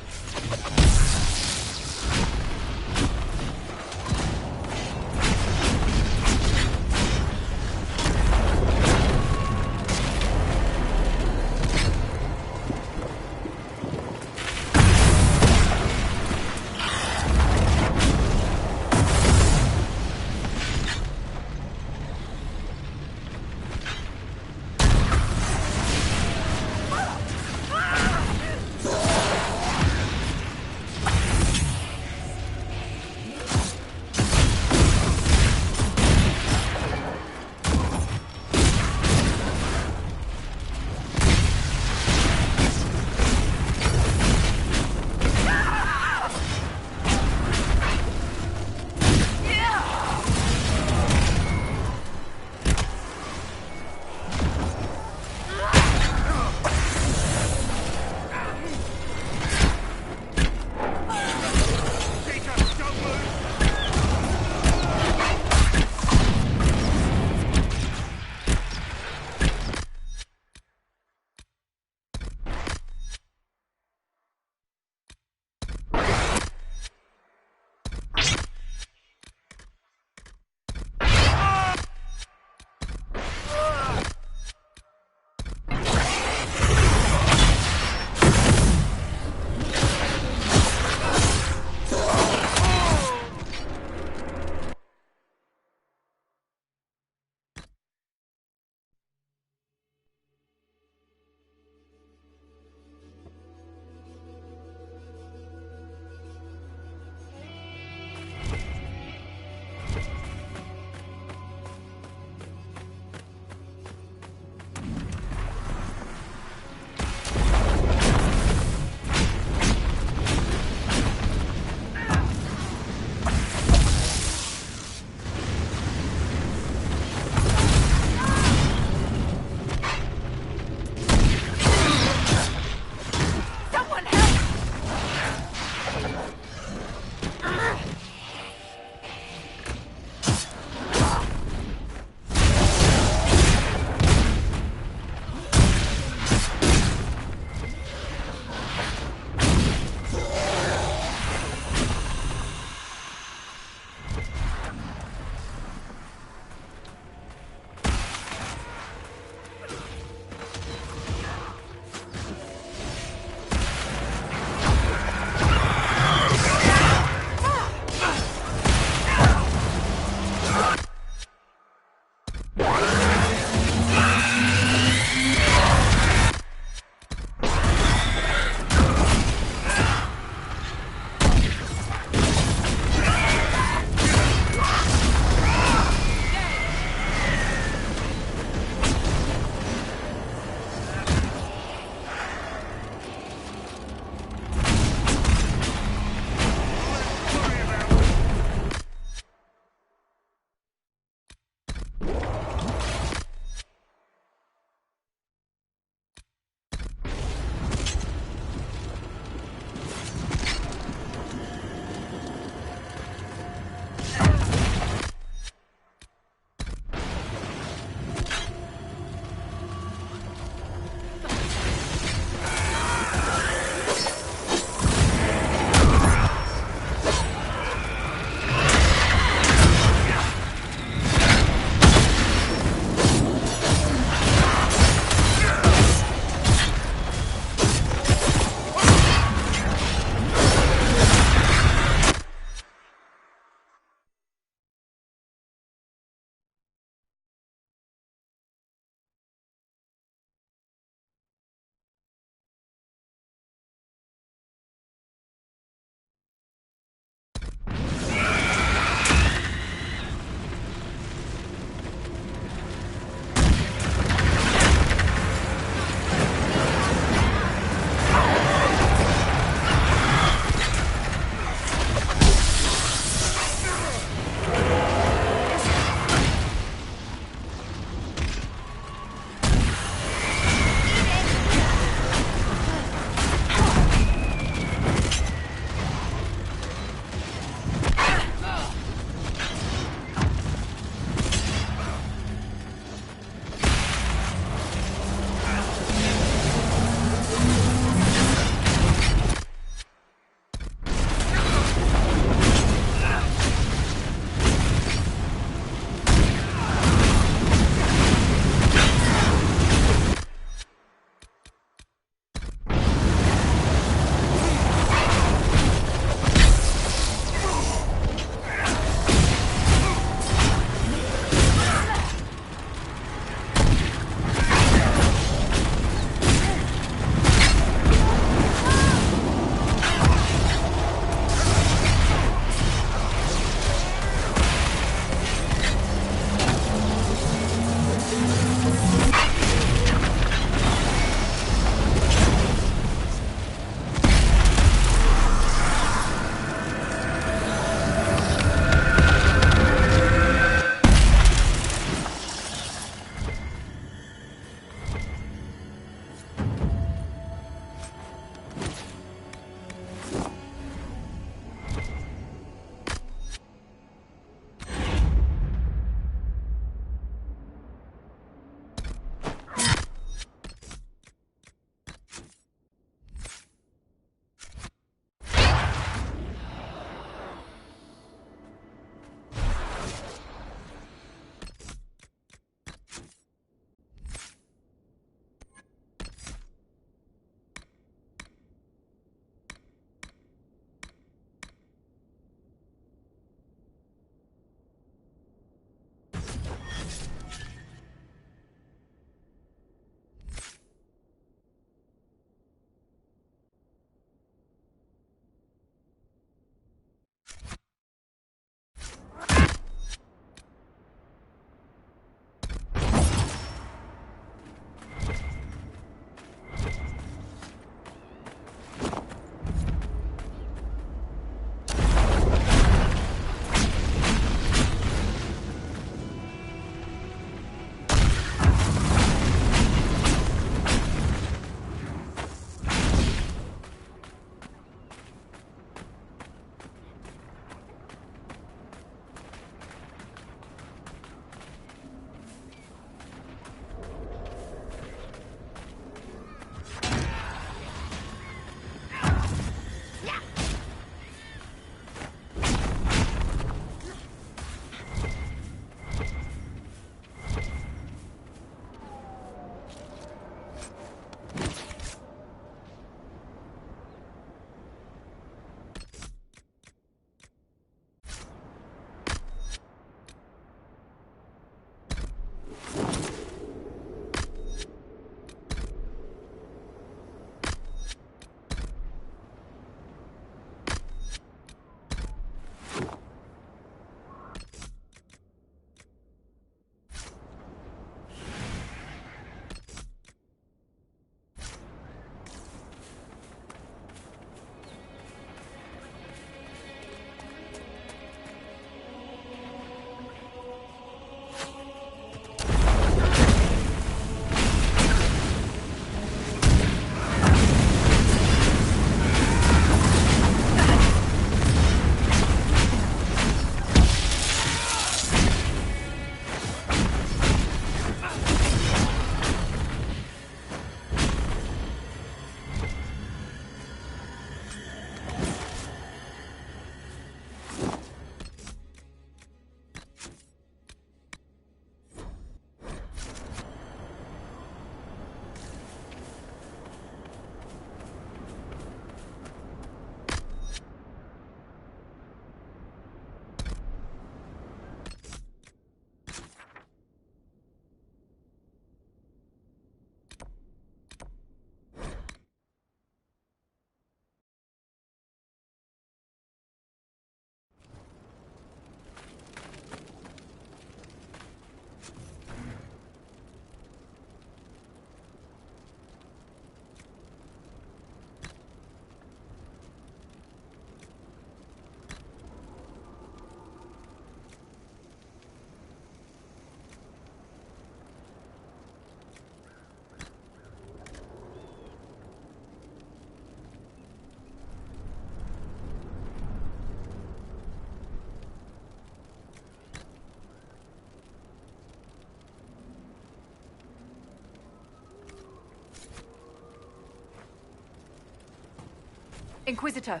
Inquisitor.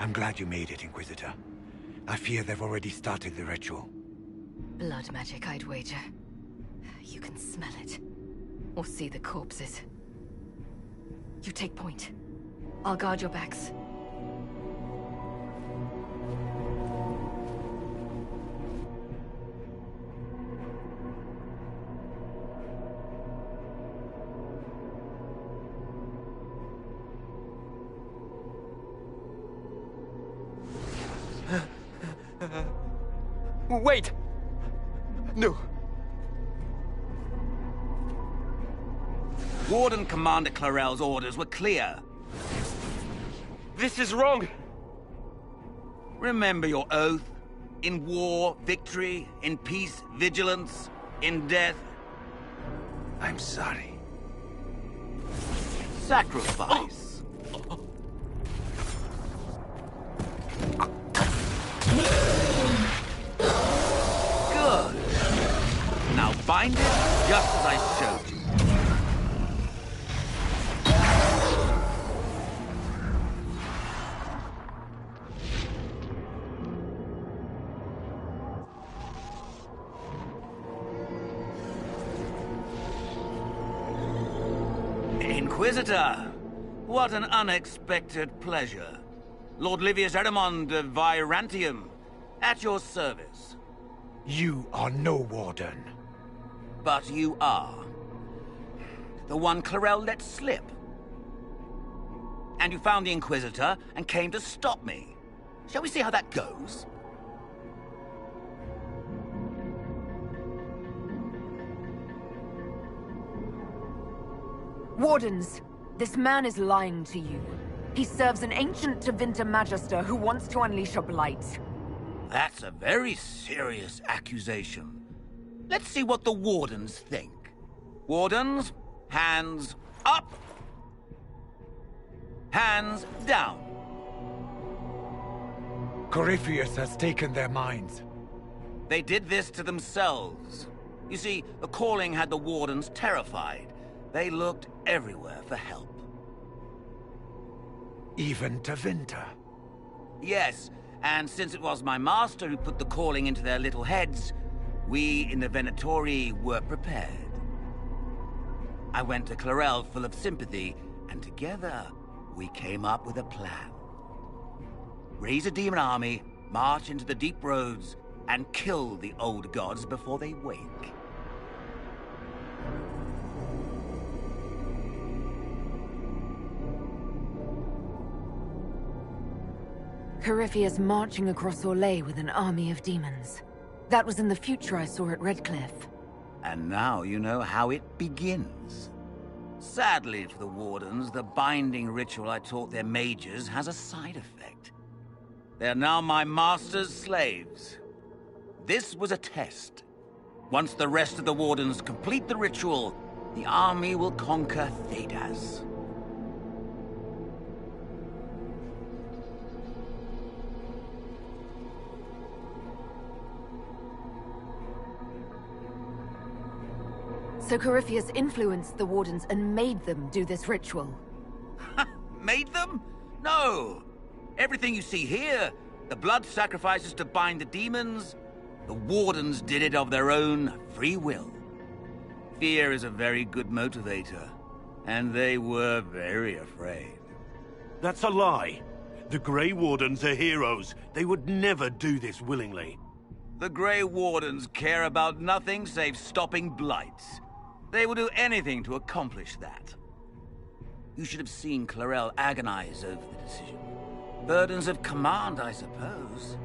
I'm glad you made it, Inquisitor. I fear they've already started the ritual. Blood magic, I'd wager. You can smell it. Or see the corpses. You take point. I'll guard your backs. Wait! No. Warden Commander Clarel's orders were clear. This is wrong! Remember your oath. In war, victory. In peace, vigilance. In death... I'm sorry. Sacrifice. Good. Now bind it just as I showed you. Inquisitor, what an unexpected pleasure. Lord Livius Erimond of Virantium, at your service. You are no warden. But you are. The one Clarel let slip. And you found the Inquisitor and came to stop me. Shall we see how that goes? Wardens, this man is lying to you. He serves an ancient Tevinter Magister who wants to unleash a blight. That's a very serious accusation. Let's see what the Wardens think. Wardens, hands up. Hands down. Corypheus has taken their minds. They did this to themselves. You see, the calling had the Wardens terrified. They looked everywhere for help. Even to Winter. Yes, and since it was my master who put the calling into their little heads, we in the Venatori were prepared. I went to Clarel full of sympathy, and together we came up with a plan. Raise a demon army, march into the deep roads, and kill the old gods before they wake. Corypheus marching across Orlais with an army of demons. That was in the future I saw at Redcliffe. And now you know how it begins. Sadly for the Wardens, the binding ritual I taught their mages has a side effect. They are now my master's slaves. This was a test. Once the rest of the Wardens complete the ritual, the army will conquer Thedas. So Corypheus influenced the Wardens and made them do this ritual. Made them? No! Everything you see here, the blood sacrifices to bind the demons, the Wardens did it of their own free will. Fear is a very good motivator, and they were very afraid. That's a lie. The Grey Wardens are heroes. They would never do this willingly. The Grey Wardens care about nothing save stopping blights. They will do anything to accomplish that. You should have seen Clarel agonize over the decision. Burdens of command, I suppose.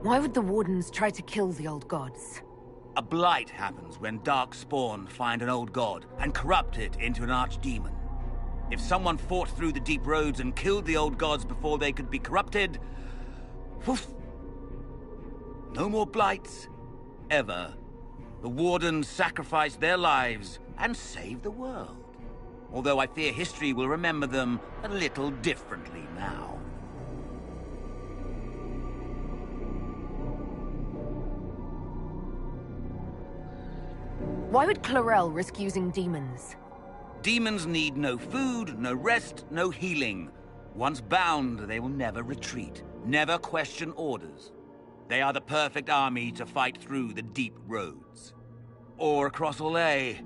Why would the Wardens try to kill the old gods? A blight happens when dark spawn find an old god and corrupt it into an archdemon. If someone fought through the deep roads and killed the old gods before they could be corrupted... Poof! No more blights. Ever. The Wardens sacrificed their lives and saved the world. Although I fear history will remember them a little differently now. Why would Clarel risk using demons? Demons need no food, no rest, no healing. Once bound, they will never retreat, never question orders. They are the perfect army to fight through the deep roads. Or across Orlais.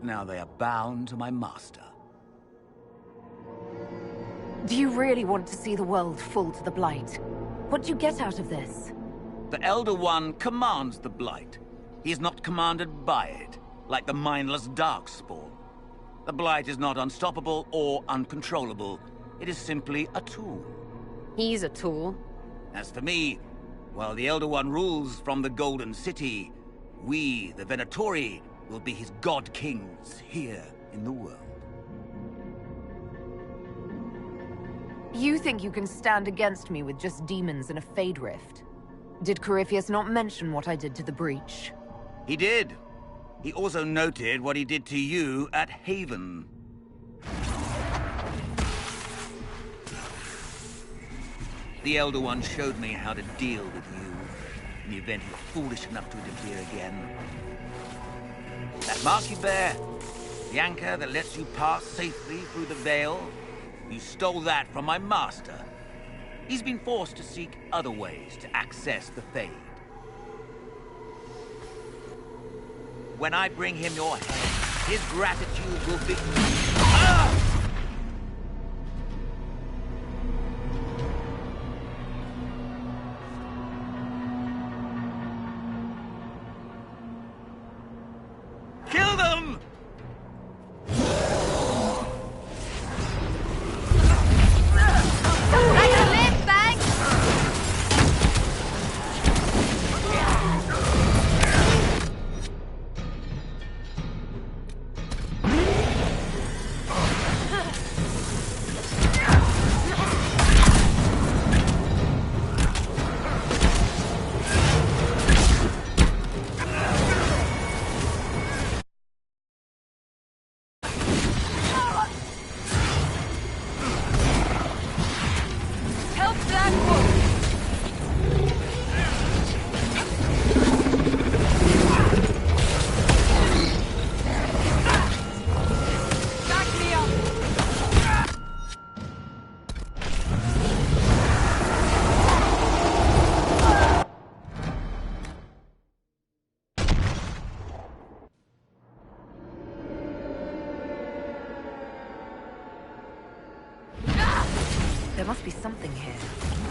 Now they are bound to my master. Do you really want to see the world fall to the Blight? What do you get out of this? The Elder One commands the Blight. He is not commanded by it, like the mindless Darkspawn. The Blight is not unstoppable or uncontrollable. It is simply a tool. He's a tool. As for me, while the Elder One rules from the Golden City, we, the Venatori, will be his god-kings here in the world. You think you can stand against me with just demons and a Fade Rift? Did Corypheus not mention what I did to the Breach? He did. He also noted what he did to you at Haven. The Elder One showed me how to deal with you, in the event you were foolish enough to interfere again. That mark you bear, the anchor that lets you pass safely through the veil, you stole that from my master. He's been forced to seek other ways to access the Fade. When I bring him your head, his gratitude will be... Ah! Kill them! must be something here.